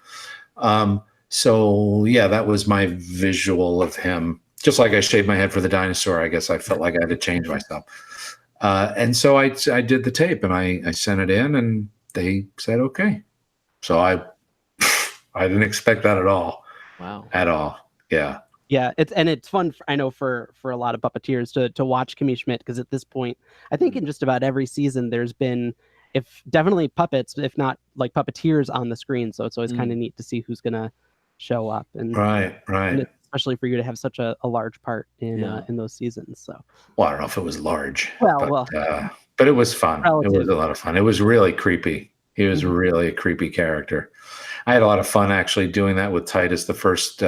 So yeah, that was my visual of him. Just like I shaved my head for the dinosaur, I guess I felt like I had to change myself. And so I did the tape, and I sent it in, and they said okay. So I didn't expect that at all. Wow. At all. Yeah. Yeah, it's fun. I know for a lot of puppeteers to watch Kimmy Schmidt, because at this point, I think in just about every season there's been, if definitely puppets, if not like puppeteers on the screen. So it's always kind of neat to see who's gonna show up. And right. And especially for you to have such a large part in those seasons. So well, I don't know if it was large. But it was fun. Relative. It was a lot of fun. It was really creepy. He was really a creepy character. I had a lot of fun actually doing that with Titus. The first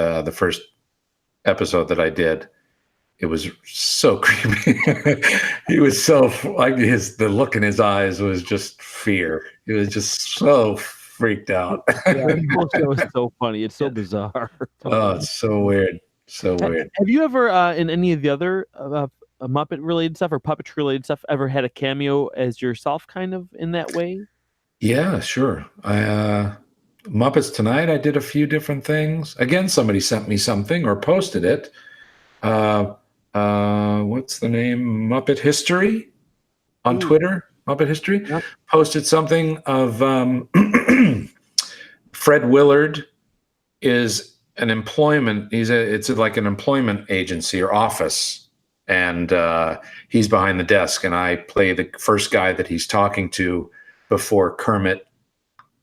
episode that I did, it was so creepy. He was so like the look in his eyes was just fear. He was just so freaked out. The show is so funny. It's so bizarre. Oh, it's so weird. So weird. Have you ever in any of the other Muppet related stuff or puppetry related stuff ever had a cameo as yourself, kind of in that way? Yeah, sure. Muppets Tonight, I did a few different things. Again, somebody sent me something or posted it. What's the name? Muppet History on Twitter. Muppet History posted something of Fred Willard is an employment. It's like an employment agency or office, and he's behind the desk, and I play the first guy that he's talking to before Kermit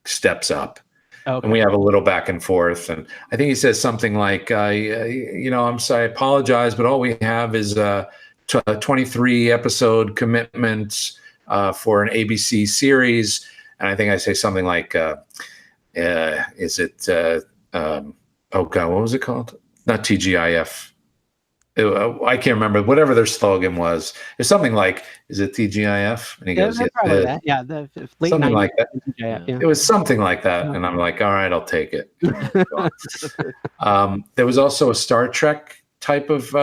steps up. Okay. And we have a little back and forth, and I think he says something like, I'm sorry, I apologize, but all we have is a 23 episode commitment for an ABC series. And I think I say something like, is it, oh God, what was it called? Not TGIF. I can't remember. Whatever their slogan was, it's something like, "Is it TGIF?" And he goes, "Yeah, that. Yeah, the late something 90s, like that." Yeah. It was something like that, and I'm like, "All right, I'll take it." There was also a Star Trek type of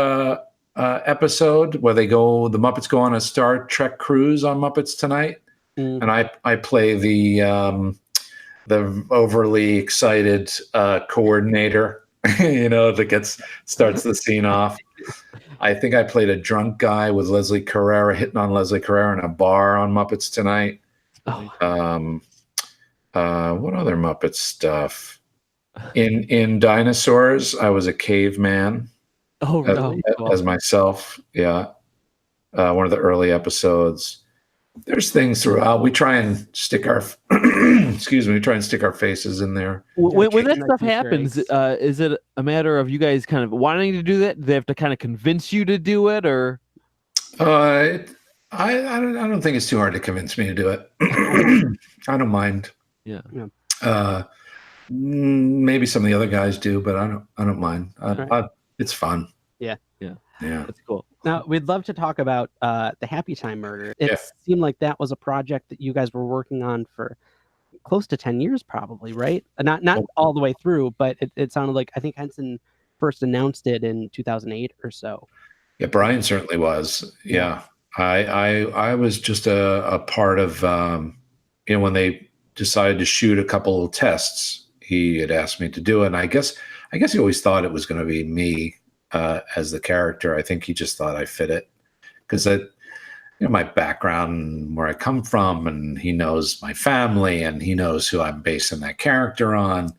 episode where the Muppets go on a Star Trek cruise on Muppets Tonight, and I play the overly excited coordinator. That starts the scene off. I think I played a drunk guy with Leslie Carrera, hitting on Leslie Carrera in a bar on Muppets Tonight. What other Muppet stuff? In Dinosaurs, I was a caveman. As myself. Yeah. One of the early episodes. There's things throughout. We try and stick our faces in there. When that stuff happens, is it a matter of you guys kind of wanting to do that? Do they have to kind of convince you to do it, or? I don't think it's too hard to convince me to do it. I don't mind. Yeah. Maybe some of the other guys do, but I don't mind. It's fun. Yeah. That's cool. Now, we'd love to talk about the Happytime Murder. It seemed like that was a project that you guys were working on for close to 10 years, probably, right? Not all the way through, but it sounded like, I think Henson first announced it in 2008 or so. Yeah, Brian certainly was. Yeah. I was just a part of, when they decided to shoot a couple of tests, he had asked me to do it. And I guess he always thought it was going to be me. As the character, I think he just thought I fit it because my background and where I come from, and he knows my family, and he knows who I'm basing that character on.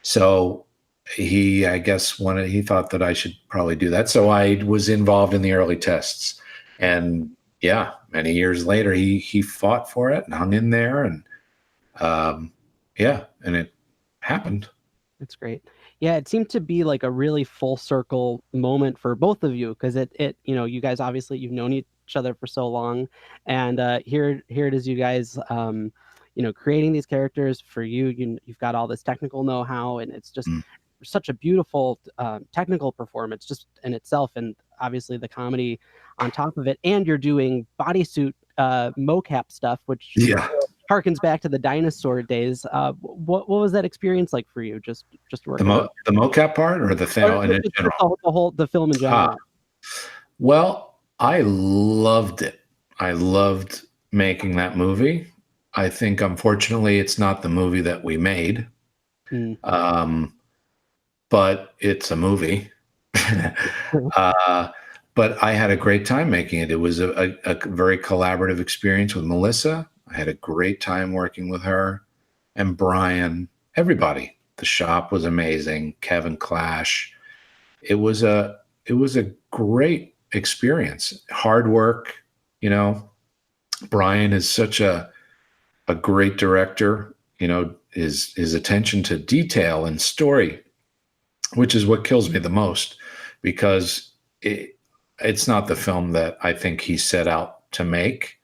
So he, I guess, he thought that I should probably do that. So I was involved in the early tests, and many years later, he fought for it and hung in there, and and it happened. That's great. Yeah, it seemed to be like a really full circle moment for both of you, because it you guys, obviously you've known each other for so long, and here it is, you guys, creating these characters for you. You've got all this technical know-how, and it's just such a beautiful technical performance just in itself, and obviously the comedy on top of it. And you're doing bodysuit mocap stuff, which harkens back to the dinosaur days. What was that experience like for you? Just working the mocap part, or the film in general? The film in general. Well, I loved it. I loved making that movie. I think, unfortunately, it's not the movie that we made. But it's a movie. But I had a great time making it. It was a very collaborative experience with Melissa. I had a great time working with her and Brian, everybody. The shop was amazing. Kevin Clash. It was a great experience. Hard work, Brian is such a great director, his attention to detail and story, which is what kills me the most, because it's not the film that I think he set out to make.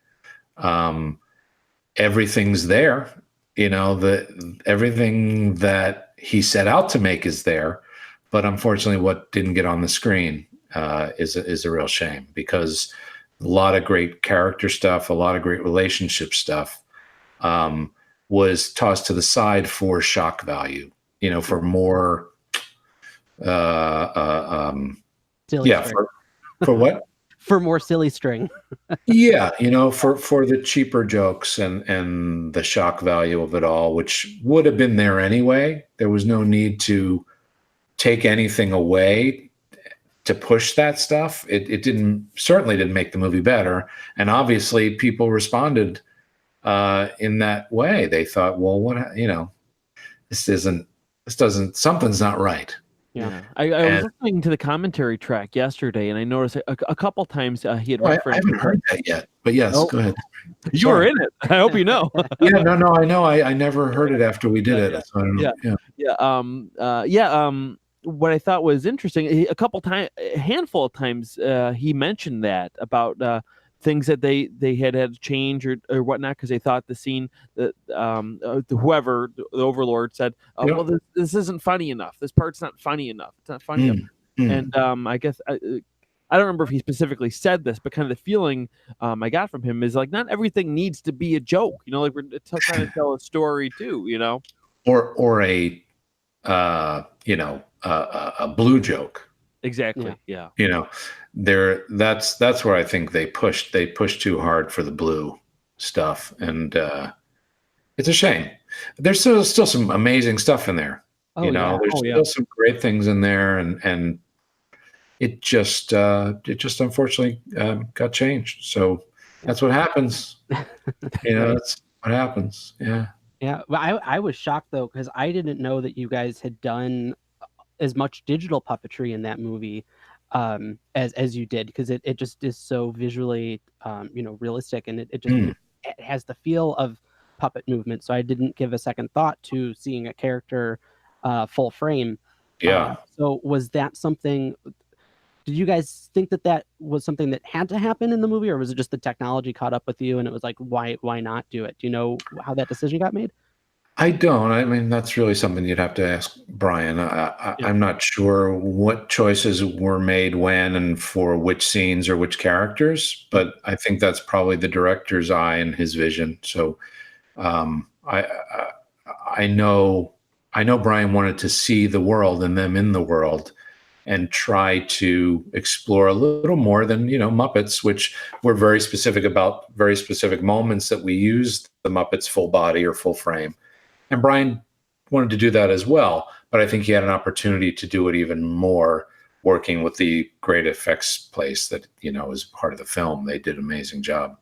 Everything's there, everything that he set out to make is there, but unfortunately what didn't get on the screen is a real shame, because a lot of great character stuff, a lot of great relationship stuff was tossed to the side for shock value, for more silly for what? For more silly string. For the cheaper jokes and the shock value of it all, which would have been there anyway. There was no need to take anything away to push that stuff. It certainly didn't make the movie better. And obviously people responded in that way. They thought, well, what, something's not right. Yeah, I was listening to the commentary track yesterday, and I noticed a couple times he had referenced. I haven't heard that yet, but yes, go ahead. You were in it. I hope you know. I know. I never heard it after we did it. So I don't know. What I thought was interesting, a handful of times, he mentioned that about things that they had to change or whatnot, because they thought the scene that whoever the overlord said, well, this isn't funny enough. This part's not funny enough. It's not funny enough. And I guess I don't remember if he specifically said this, but kind of the feeling I got from him is like, not everything needs to be a joke. Like we're trying to tell a story too. Or a blue joke. Exactly. Yeah. That's where I think they pushed too hard for the blue stuff, and it's a shame. There's still some amazing stuff in there. There's still some great things in there, and it just unfortunately got changed. So that's what happens. That's what happens. Yeah. Yeah. Well, I was shocked though, because I didn't know that you guys had done as much digital puppetry in that movie as you did, because it just is so visually realistic, and it just it has the feel of puppet movement. So I didn't give a second thought to seeing a character full frame. So was that something? Did you guys think that was something that had to happen in the movie, or was it just the technology caught up with you and it was like, why not do it? Do you know how that decision got made? I don't. I mean, that's really something you'd have to ask Brian. I'm not sure what choices were made when and for which scenes or which characters, but I think that's probably the director's eye and his vision. So I know Brian wanted to see the world and them in the world and try to explore a little more than, Muppets, which were very specific about very specific moments that we used the Muppets full body or full frame. And Brian wanted to do that as well, but I think he had an opportunity to do it even more working with the great effects place that, is part of the film. They did an amazing job.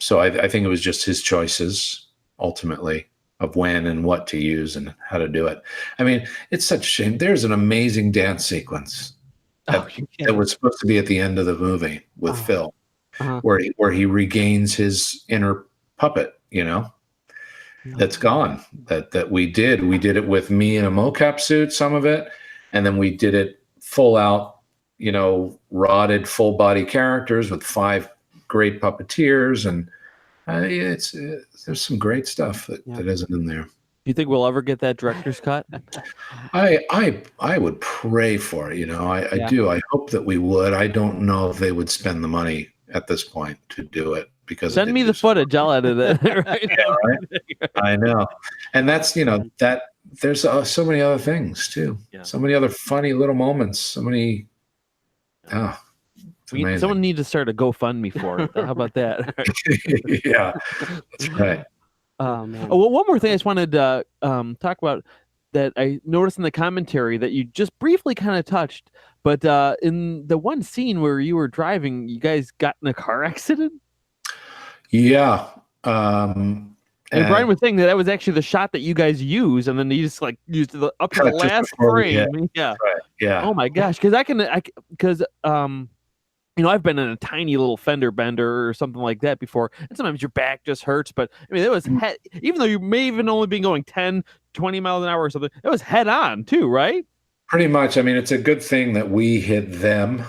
So I think it was just his choices ultimately of when and what to use and how to do it. I mean, it's such a shame. There's an amazing dance sequence that was supposed to be at the end of the movie with Phil, where he regains his inner puppet, that's gone, that we did it with me in a mocap suit, some of it, and then we did it full out, rotted full body characters with 5 great puppeteers, and there's some great stuff that isn't in there. Do you think we'll ever get that director's cut? I would pray for it. I do. I hope that we would. I don't know if they would spend the money at this point to do it, because send me the footage. I'll edit it. Right now. Right? I know, and that's that. There's so many other things too. Yeah. So many other funny little moments. So many. Someone needs to start a GoFundMe for it. How about that? Yeah, that's right. Oh man. Oh, well, one more thing I just wanted to talk about that I noticed in the commentary that you just briefly kind of touched, but in the one scene where you were driving, you guys got in a car accident. Yeah. And Brian was saying that was actually the shot that you guys use, and then you just used up to the last frame. Yeah. Right. Yeah. Oh my gosh, because I've been in a tiny little fender bender or something like that before, and sometimes your back just hurts. But I mean, it was even though you may even only been going 10, 20 miles an hour or something, it was head on too, right? Pretty much. I mean, it's a good thing that we hit them,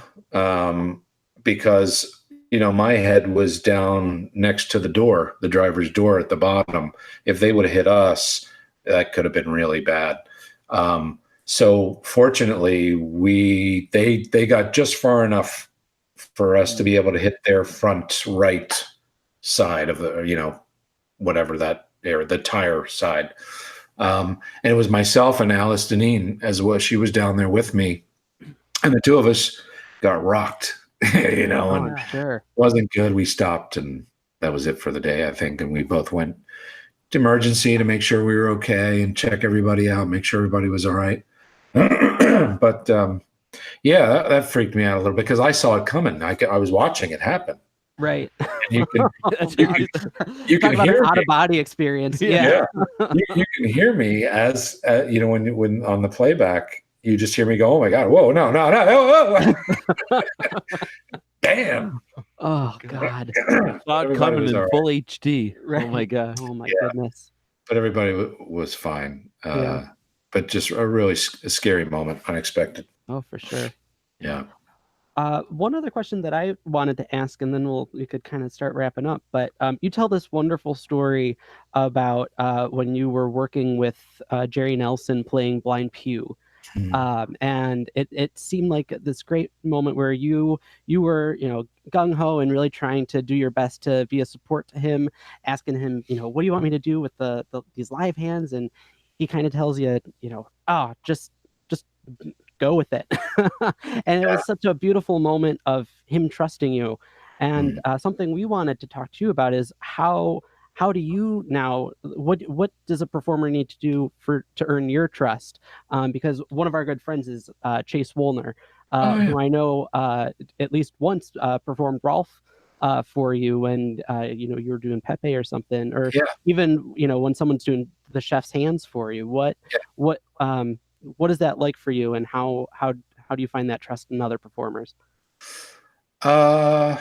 because my head was down next to the driver's door at the bottom. If they would have hit us, that could have been really bad. So fortunately, they got just far enough for us to be able to hit their front right side of the, whatever that area, the tire side. And it was myself and Alice Deneen as well. She was down there with me, and the two of us got rocked, and sure. It wasn't good. We stopped, and that was it for the day, I think. And we both went to emergency to make sure we were okay and check everybody out, make sure everybody was all right. But, yeah, that freaked me out a little bit because I saw it coming. I was watching it happen. Right. And you can about hear an out-of-body experience. Yeah. You can hear me as when on the playback, you just hear me go, "Oh my God! Whoa! No! Whoa. Damn! Oh God! Cloud coming in full HD. Right. Oh my God! Oh my goodness! But everybody was fine. But just a really scary moment, unexpected. Oh, for sure. Yeah. One other question that I wanted to ask, and then we could kind of start wrapping up. But you tell this wonderful story about when you were working with Jerry Nelson playing Blind Pew, and it seemed like this great moment where you were gung ho and really trying to do your best to be a support to him, asking him what do you want me to do with these live hands, and he kind of tells you just go with it. And it was such a beautiful moment of him trusting you. And something we wanted to talk to you about is how do you now, what does a performer need to do to earn your trust? Because one of our good friends is Chase Woolner, who I know at least once performed Rowlf for you when you were doing Pepe or something, or even when someone's doing the chef's hands for you. What is that like for you, and how do you find that trust in other performers? I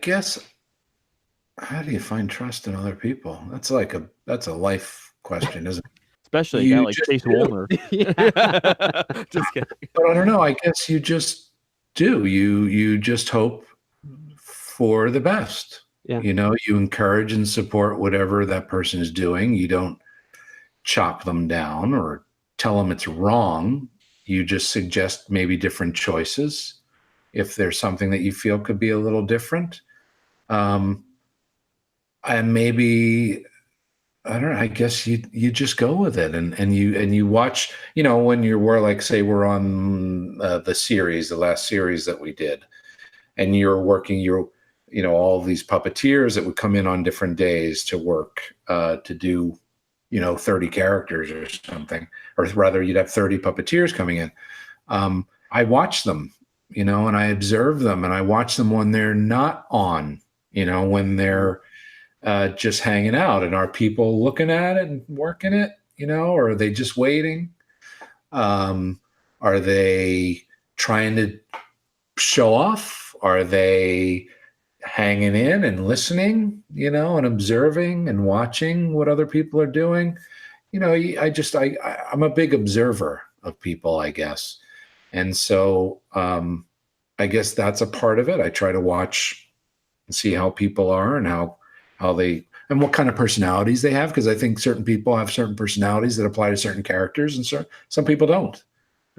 guess, how do you find trust in other people? That's a life question, isn't it? Especially a guy like Chase Woolner. Just kidding. But I don't know. I guess you just do. You just hope for the best. Yeah. You encourage and support whatever that person is doing. You don't chop them down or tell them it's wrong. You just suggest maybe different choices if there's something that you feel could be a little different. And maybe, I don't know, I guess you just go with it and you watch, when we're on the last series that we did, and you're working, all these puppeteers that would come in on different days to work, to do, 30 characters or something, or rather you'd have 30 puppeteers coming in. I watch them, and I observe them, and I watch them when they're not on, when they're just hanging out, and are people looking at it and working it, or are they just waiting? Are they trying to show off? Are they hanging in and listening, and observing and watching what other people are doing? I'm a big observer of people, I guess. And so I guess that's a part of it. I try to watch and see how people are and how they, and what kind of personalities they have. Because I think certain people have certain personalities that apply to certain characters, and some people don't.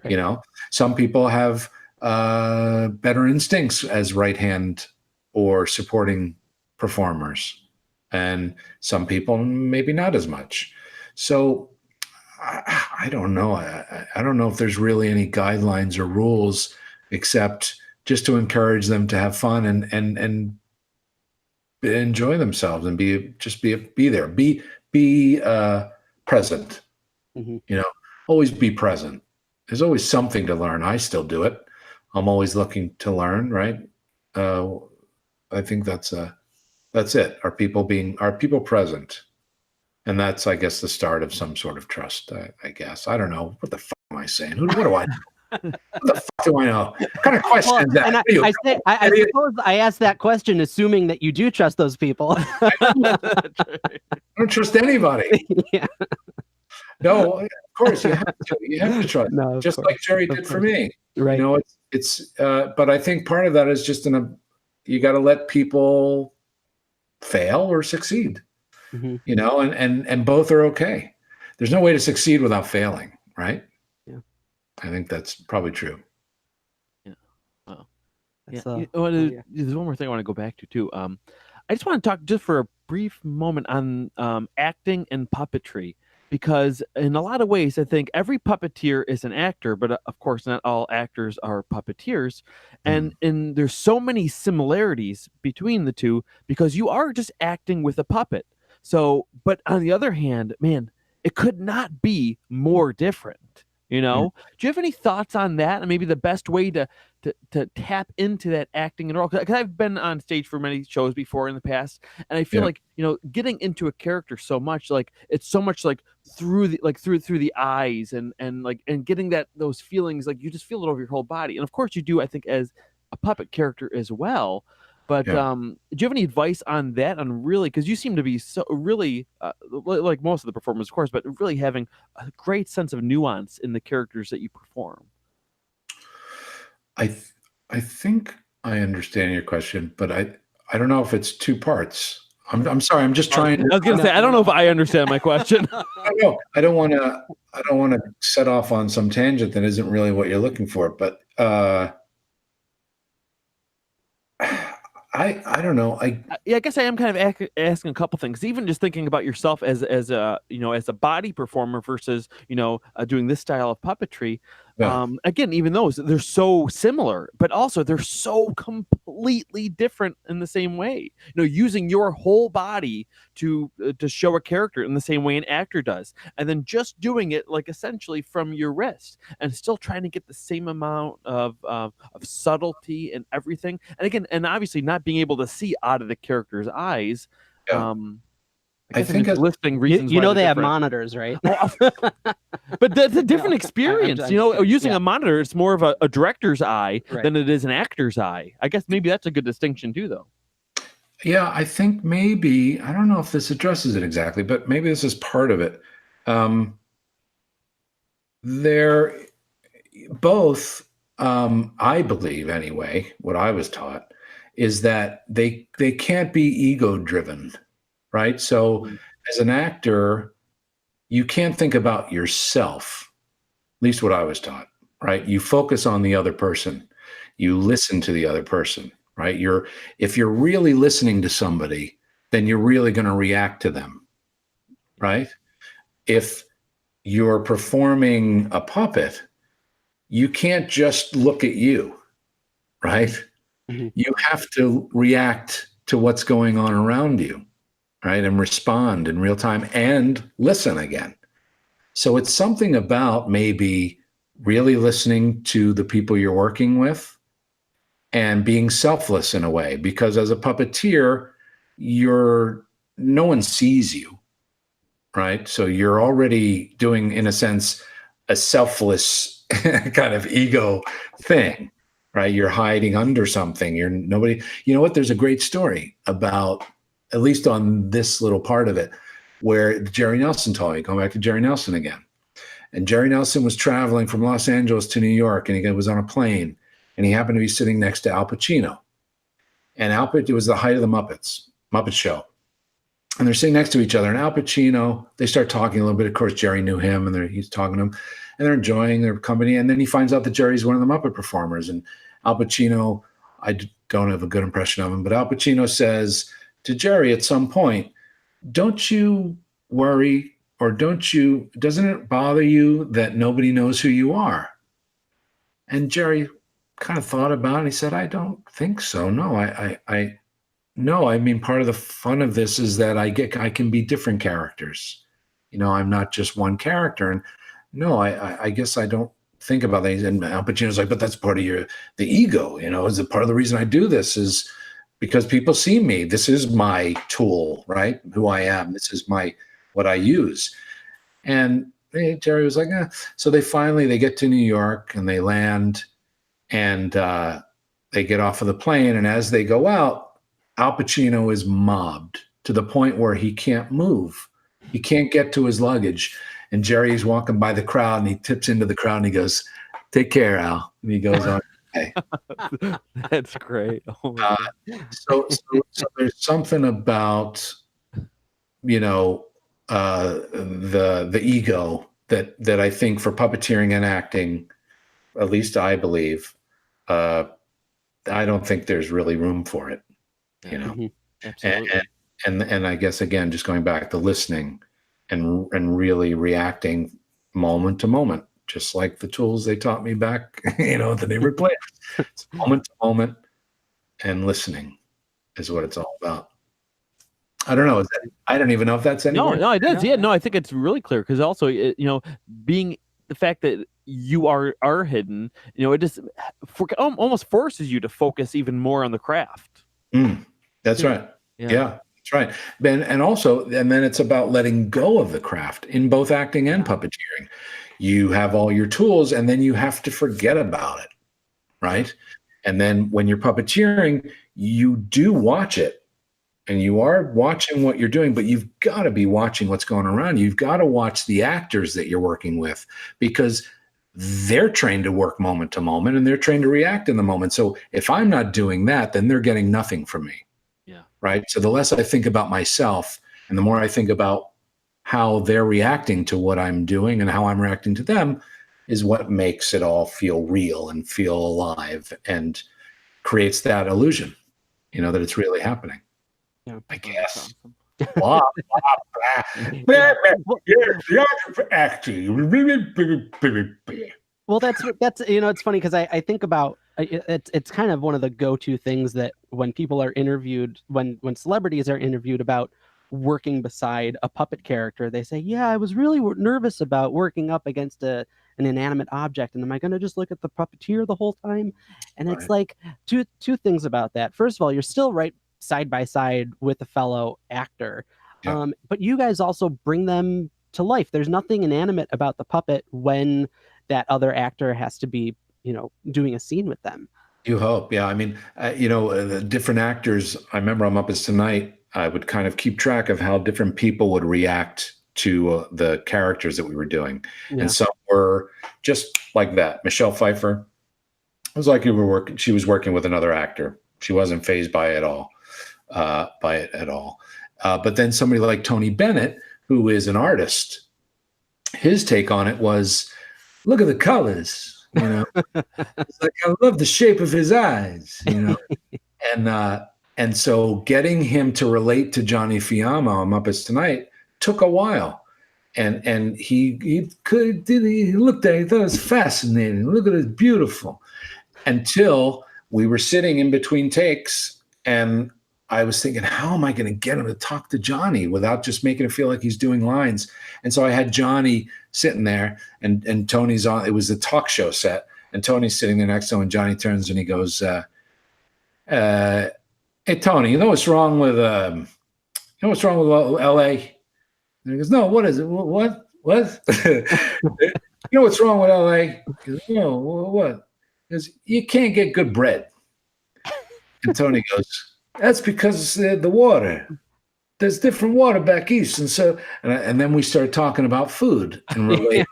Right. Some people have better instincts as right hand or supporting performers, and some people maybe not as much. So I don't know. I don't know if there's really any guidelines or rules, except just to encourage them to have fun and enjoy themselves and be there, be present. Mm-hmm. Always be present. There's always something to learn. I still do it. I'm always looking to learn. Right. I think that's it. Are people present? And that's, I guess, the start of some sort of trust, I guess. I don't know. What the fuck am I saying? What do I know? What the fuck do I know? What kind of question is that? And I suppose I asked that question assuming that you do trust those people. I don't trust anybody. Yeah. No, of course, you have to trust. No, just like Jerry did for me. Right. But I think part of that is just you got to let people fail or succeed. Mm-hmm. And both are okay. There's no way to succeed without failing, right? Yeah. I think that's probably true. Yeah. Wow. There's one more thing I want to go back to too. I just want to talk just for a brief moment on acting and puppetry, because in a lot of ways, I think every puppeteer is an actor, but of course, not all actors are puppeteers. And there's so many similarities between the two, because you are just acting with a puppet. So, but on the other hand, man, it could not be more different. Do you have any thoughts on that, and maybe the best way to tap into that acting and role? Because I've been on stage for many shows before in the past, and I feel like getting into a character so much, like it's so much like through the eyes and getting those feelings, like you just feel it over your whole body. And of course you do, I think, as a puppet character as well. But do you have any advice on that? On really, because you seem to be so really like most of the performers, of course, but really having a great sense of nuance in the characters that you perform. I think I understand your question, but I don't know if it's two parts. I'm sorry. I'm just trying. I was going to say I don't know if I understand my question. I don't want to set off on some tangent that isn't really what you're looking for, but. I don't know. I guess I am kind of asking a couple things. Even just thinking about yourself as a body performer versus doing this style of puppetry. Yeah. Again, even those, they're so similar, but also they're so completely different in the same way. Using your whole body to show a character in the same way an actor does, and then just doing it like essentially from your wrist, and still trying to get the same amount of subtlety and everything. And again, and obviously not being able to see out of the character's eyes. Yeah. I think listing reasons. They have monitors, right? But that's a different experience. Using a monitor, it's more of a director's eye than it is an actor's eye. I guess maybe that's a good distinction too, though. Yeah, I think maybe, I don't know if this addresses it exactly, but maybe this is part of it. They're both, I believe anyway, what I was taught is that they can't be ego-driven. Right. So as an actor, you can't think about yourself, at least what I was taught. Right. You focus on the other person. You listen to the other person. Right. If you're really listening to somebody, then you're really going to react to them. Right. If you're performing a puppet, you can't just look at you. Right. Mm-hmm. You have to react to what's going on around you. Right, and respond in real time and listen again. So it's something about maybe really listening to the people you're working with and being selfless in a way, because as a puppeteer, no one sees you, right? So you're already doing, in a sense, a selfless kind of ego thing, right? You're hiding under something. You're nobody. You know what? There's a great story about, at least on this little part of it, where Jerry Nelson told me, going back to Jerry Nelson again. And Jerry Nelson was traveling from Los Angeles to New York, and he was on a plane, and he happened to be sitting next to Al Pacino. And it was the height of the Muppet Show. And they're sitting next to each other. And Al Pacino, they start talking a little bit. Of course, Jerry knew him, and he's talking to him. And they're enjoying their company. And then he finds out that Jerry's one of the Muppet performers. And Al Pacino, I don't have a good impression of him, but Al Pacino says to Jerry at some point, don't you worry, or doesn't it bother you that nobody knows who you are? And Jerry kind of thought about it, and he said, I don't think so. No, I mean, part of the fun of this is that I can be different characters. I'm not just one character. And no, I guess I don't think about that. And Al Pacino's like, but that's part of the ego, is it part of the reason I do this is because people see me. This is my tool, right? Who I am. This is what I use. And Jerry was like, eh. So they get to New York, and they land, and they get off of the plane. And as they go out, Al Pacino is mobbed to the point where he can't move. He can't get to his luggage. And Jerry's walking by the crowd, and he tips into the crowd, and he goes, take care, Al. And he goes on. Okay. That's great. Oh my God. So there's something about, the ego that I think for puppeteering and acting, at least I believe, I don't think there's really room for it, Mm-hmm. Absolutely. And I guess, again, just going back to listening and really reacting moment to moment, just like the tools they taught me back, at the neighborhood players. It's moment to moment, and listening is what it's all about. I don't know. I don't even know if that's anywhere. No, it is. Yeah, no, I think it's really clear because also, being the fact that you are hidden, it just almost forces you to focus even more on the craft. That's right. Yeah, that's right. And then it's about letting go of the craft in both acting and puppeteering. You have all your tools, and then you have to forget about it, right? And then when you're puppeteering, you do watch it, and you are watching what you're doing, but you've got to be watching what's going around. You've got to watch the actors that you're working with, because they're trained to work moment to moment, and they're trained to react in the moment. So if I'm not doing that, then they're getting nothing from me. Yeah. Right. So the less I think about myself, and the more I think about how they're reacting to what I'm doing and how I'm reacting to them, is what makes it all feel real and feel alive, and creates that illusion, that it's really happening. Yeah, I guess. well, that's it's funny because I think about it's kind of one of the go-to things that when people are interviewed, when celebrities are interviewed about working beside a puppet character, they say, yeah, I was really nervous about working up against an inanimate object, and am I going to just look at the puppeteer the whole time? And it's like two things about that. First of all, you're still right side by side with a fellow actor. Yeah. But you guys also bring them to life. There's nothing inanimate about the puppet when that other actor has to be, doing a scene with them. You hope. Yeah. I mean, the different actors, I remember on Muppets Tonight, I would kind of keep track of how different people would react to the characters that we were doing. Yeah. And some were just like that. Michelle Pfeiffer, it was like she was working with another actor. She wasn't fazed by it at all. But then somebody like Tony Bennett, who is an artist, his take on it was, look at the colors, It's like, I love the shape of his eyes, and so getting him to relate to Johnny Fiamma on Muppets Tonight took a while. And he looked at it, he thought it was fascinating. Look at it, beautiful. Until we were sitting in between takes, and I was thinking, how am I going to get him to talk to Johnny without just making it feel like he's doing lines? And so I had Johnny sitting there, and Tony's on. It was the talk show set, and Tony's sitting there next to him, and Johnny turns and he goes, "Hey Tony, you know what's wrong with L.A.?" And he goes, "No, what is it? What? You know what's wrong with L.A.?" He goes, "No, what?" He goes, "You can't get good bread." And Tony goes, "That's because the water. there's different water back east, and so and then we start talking about food and relate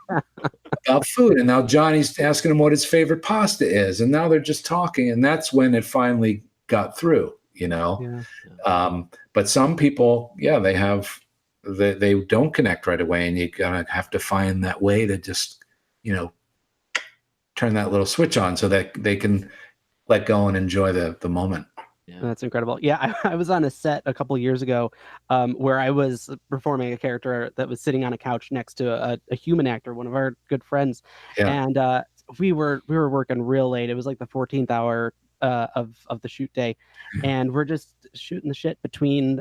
about food. And now Johnny's asking him what his favorite pasta is, and now they're just talking, and that's when it finally got through, you know. Yeah. But some people, they don't connect right away, and you gotta have to find that way to just, you know, turn that little switch on so that they can let go and enjoy the moment. Yeah. That's incredible. Yeah, I was on a set a couple years ago where I was performing a character that was sitting on a couch next to a human actor, one of our good friends, and we were working real late. It was like the 14th hour of the shoot day, and we're just shooting the shit between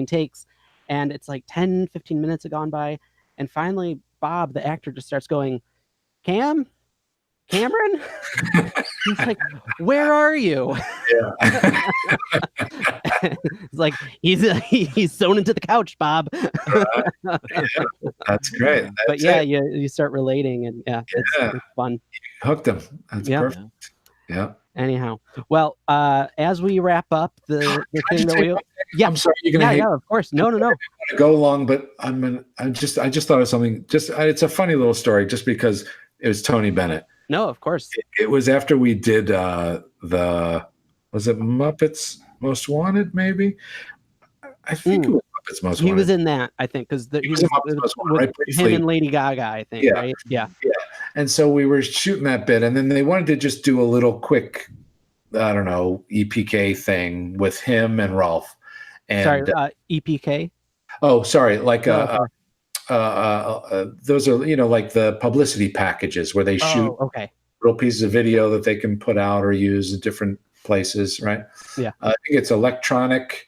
takes, and it's like 10-15 minutes have gone by, and finally Bob, the actor, just starts going, Cameron? He's like, where are you? Yeah. It's like he's sewn into the couch, Bob. Yeah, that's great. But you start relating, and it's fun. You hooked him. That's perfect. Yeah. Anyhow, well, as we wrap up the thing that we, I'm sorry, you're gonna hate. Yeah, of course, no. I want to go long, but I just thought of something. It's a funny little story, just because it was Tony Bennett. No, of course. It was after we did was it Muppets Most Wanted? Maybe. I think it was Muppets Most Wanted. He was in that, I think, because he was with him and Lady Gaga, I think. Yeah. Right? Yeah. And so we were shooting that bit, and then they wanted to just do a little quick, I don't know, EPK thing with him and Rowlf. And, sorry, EPK? Oh, sorry, like those are, you know, like the publicity packages where they shoot little pieces of video that they can put out or use in different places, right? Yeah. I think it's electronic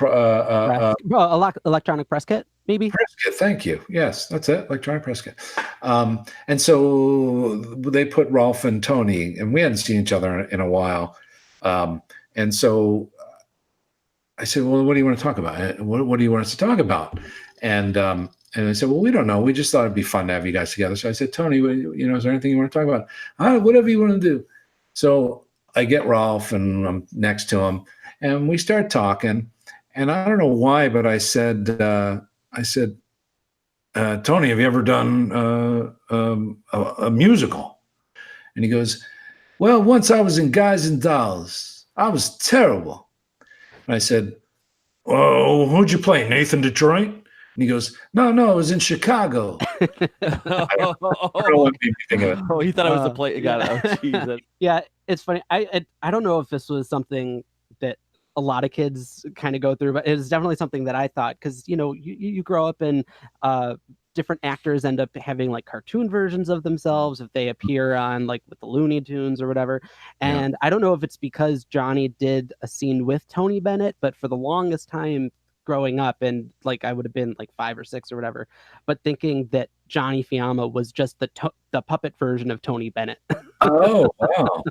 electronic press kit, maybe. Press kit, thank you. Yes, that's it, electronic press kit. And so they put Rowlf and Tony, and we hadn't seen each other in a while. And so I said, well, what do you want to talk about? What do you want us to talk about? And I said, well, we don't know. We just thought it'd be fun to have you guys together. So I said, Tony, you know, is there anything you want to talk about? Whatever you want to do. So I get Rowlf, and I'm next to him, and we start talking. And I don't know why, but I said, Tony, have you ever done a musical? And he goes, well, once I was in Guys and Dolls. I was terrible. And I said, oh, who'd you play, Nathan Detroit? And he goes, no, I was in Chicago. He thought it was a play. Yeah, it's funny. I don't know if this was something that a lot of kids kind of go through, but it's definitely something that I thought, because, you know, you grow up and different actors end up having like cartoon versions of themselves if they appear on like with the Looney Tunes or whatever. And I don't know if it's because Johnny did a scene with Tony Bennett, but for the longest time growing up, and like I would have been like 5 or 6 or whatever, but thinking that Johnny Fiamma was just the puppet version of Tony Bennett. Oh, wow. Oh,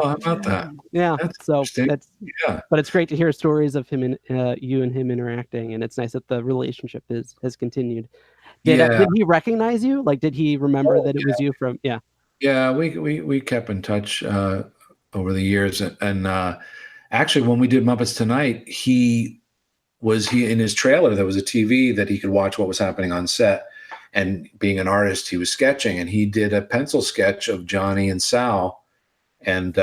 how about that? Yeah. That's But it's great to hear stories of him and you and him interacting, and it's nice that the relationship has continued. Did he recognize you? Like, did he remember that it was you from? Yeah. Yeah, we kept in touch over the years, and actually, when we did Muppets Tonight, he in his trailer, there was a TV that he could watch what was happening on set. And being an artist, he was sketching, and he did a pencil sketch of Johnny and Sal, and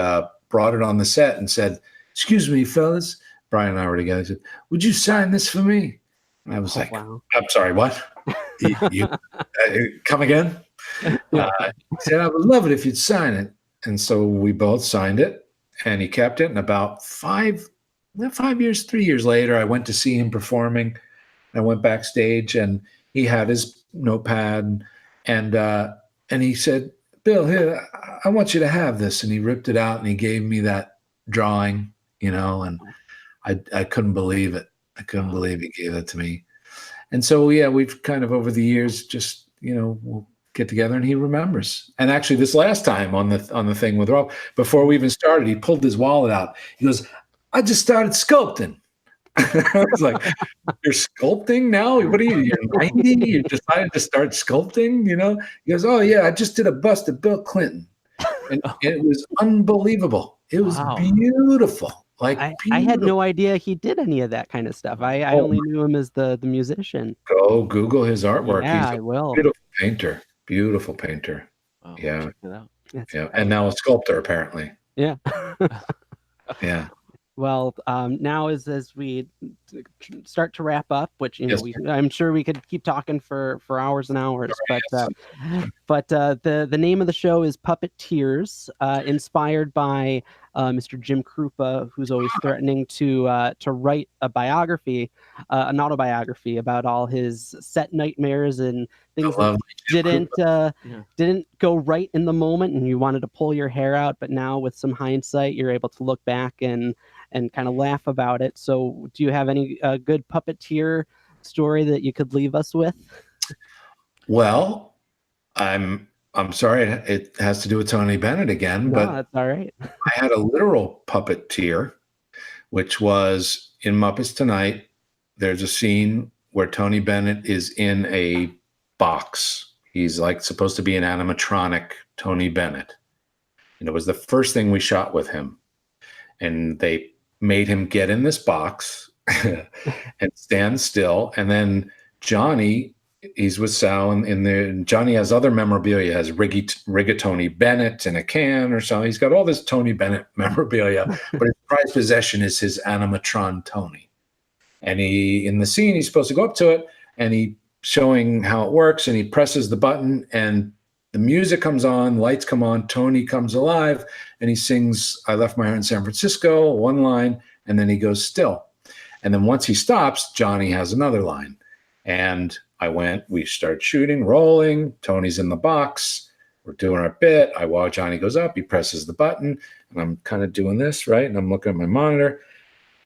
brought it on the set and said, excuse me, fellas. Brian and I were together. He said, would you sign this for me? And I was wow. I'm sorry, what? you come again? He said, I would love it if you'd sign it. And so we both signed it, and he kept it. And about 3 years later, I went to see him performing. I went backstage, and he had his notepad, and he said, Bill, here, I want you to have this. And he ripped it out, and he gave me that drawing, you know, and I couldn't believe it. I couldn't believe he gave that to me. And so, yeah, we've kind of over the years just, you know, we'll get together, and he remembers. And actually this last time on the thing with Rowlf, before we even started, he pulled his wallet out. He goes, I just started sculpting. I was like, you're sculpting now? What are you? You're 90? You decided to start sculpting, you know? He goes, oh, yeah, I just did a bust of Bill Clinton. And it was unbelievable. It was beautiful. Like I had no idea he did any of that kind of stuff. I only knew him as the musician. Go Google his artwork. Yeah, He's I will. beautiful painter. Beautiful painter. Oh, Yeah. check it out. Yeah. And now a sculptor, apparently. Yeah. Yeah. Well, now as we start to wrap up, which Yes, I'm sure we could keep talking for hours and hours, but the name of the show is Puppeteers, inspired by Mr. Jim Krupa, who's always threatening to write a biography, an autobiography about all his set nightmares and things that didn't go right in the moment, and you wanted to pull your hair out, but now with some hindsight, you're able to look back and kind of laugh about it. So do you have any good Puppeteer story that you could leave us with? Well, I'm sorry it has to do with Tony Bennett again, but that's all right. I had a literal puppeteer, which was in Muppets Tonight. There's a scene where Tony Bennett is in a box. He's like supposed to be an animatronic Tony Bennett. And it was the first thing we shot with him. And they made him get in this box and stand still. And then Johnny, he's with Sal, and Johnny has other memorabilia. He has Rigatoni Bennett in a can or something. He's got all this Tony Bennett memorabilia, but his prized possession is his animatron Tony. And in the scene, he's supposed to go up to it, and he showing how it works, and he presses the button, and the music comes on, lights come on, Tony comes alive, and he sings "I Left My Heart in San Francisco," one line, and then he goes still. And then once he stops, Johnny has another line. And we start shooting, rolling, Tony's in the box, we're doing our bit. Johnny goes up, he presses the button, and I'm kind of doing this, right? And I'm looking at my monitor,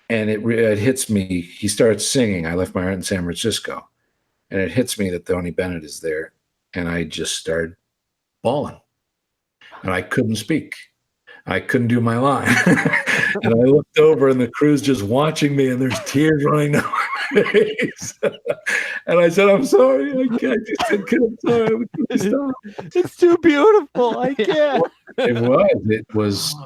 and it hits me. He starts singing "I Left My Heart in San Francisco." And it hits me that Tony Bennett is there. And I just started bawling. And I couldn't speak. I couldn't do my line. And I looked over, and the crew's just watching me, and there's tears running down my face. And I said, "I'm sorry. I can't. I'm sorry. Stop." It's too beautiful. I can't. It was.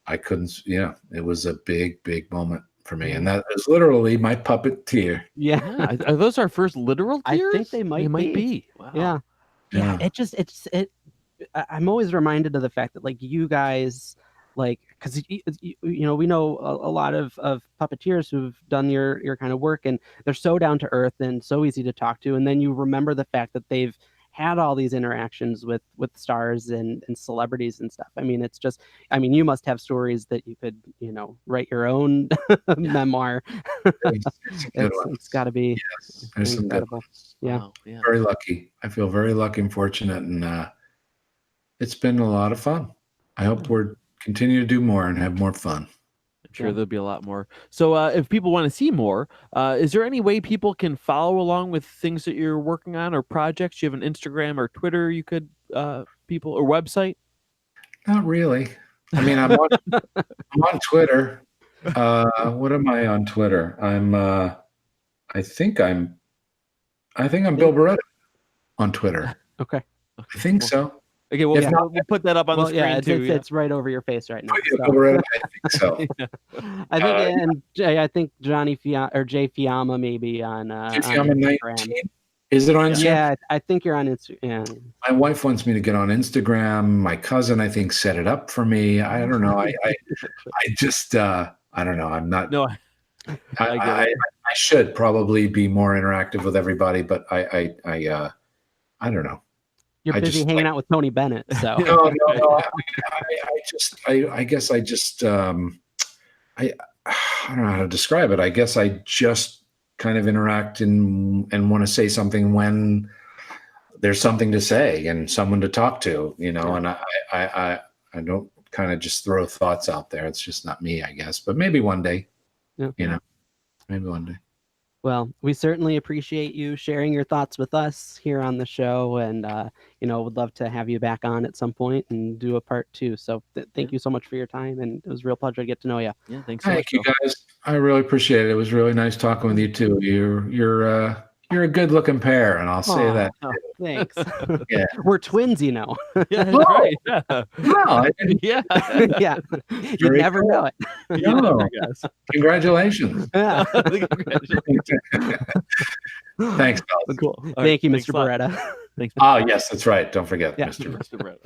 I couldn't. Yeah, it was a big moment for me, and that is literally my Puppeteer. Yeah. Are those our first literal tears? I think they might be. Wow. Yeah. I'm always reminded of the fact that, like, you guys, like, because we know a lot of puppeteers who've done your kind of work, and they're so down to earth and so easy to talk to, and then you remember the fact that they've had all these interactions with stars and celebrities and stuff. I mean, you must have stories that you could, write your own memoir. It's got to be incredible. Yeah. Wow. Yeah. Very lucky. I feel very lucky and fortunate, and it's been a lot of fun. I hope we're continue to do more and have more fun. I'm sure there'll be a lot more. So if people want to see more, is there any way people can follow along with things that you're working on or projects? You have an Instagram or Twitter you could people or website? Not really. I mean, I'm on Twitter. What am I on Twitter? I think I'm Bill Barretta on Twitter. Okay. I think so. Okay, well, we'll put that up on the screen too. It's right over your face right now. I think so. I think Johnny or Jay Fiamma maybe on Fiamma 19. Is it on Instagram? Yeah, I think you're on Instagram. My wife wants me to get on Instagram. My cousin, I think, set it up for me. I don't know. I just I don't know. I'm not. No, I should probably be more interactive with everybody, but I don't know. You're busy hanging out with Tony Bennett, so. No. I guess I just I don't know how to describe it. I guess I just kind of interact and want to say something when there's something to say and someone to talk to, and I don't kind of just throw thoughts out there. It's just not me, I guess. But maybe one day, maybe one day. Well, we certainly appreciate you sharing your thoughts with us here on the show, and would love to have you back on at some point and do a part 2. So thank you so much for your time, and it was a real pleasure to get to know you. Yeah, thanks so much. Thank you, guys. I really appreciate it. It was really nice talking with you too. You're you're a good-looking pair, and I'll say Aw. that. Thanks. Yeah. We're twins, you know. Yeah, that's Whoa. right. Yeah. No, I didn't- Yeah. Yeah. You Very never cool. know it. You No. never guess. Congratulations. Yeah. Thanks, pal. Cool. All right, Thank you, thanks Mr. a lot. Barretta. Thanks. Oh, yes, that's right. Don't forget, Yeah. Mr. Mr. Brett.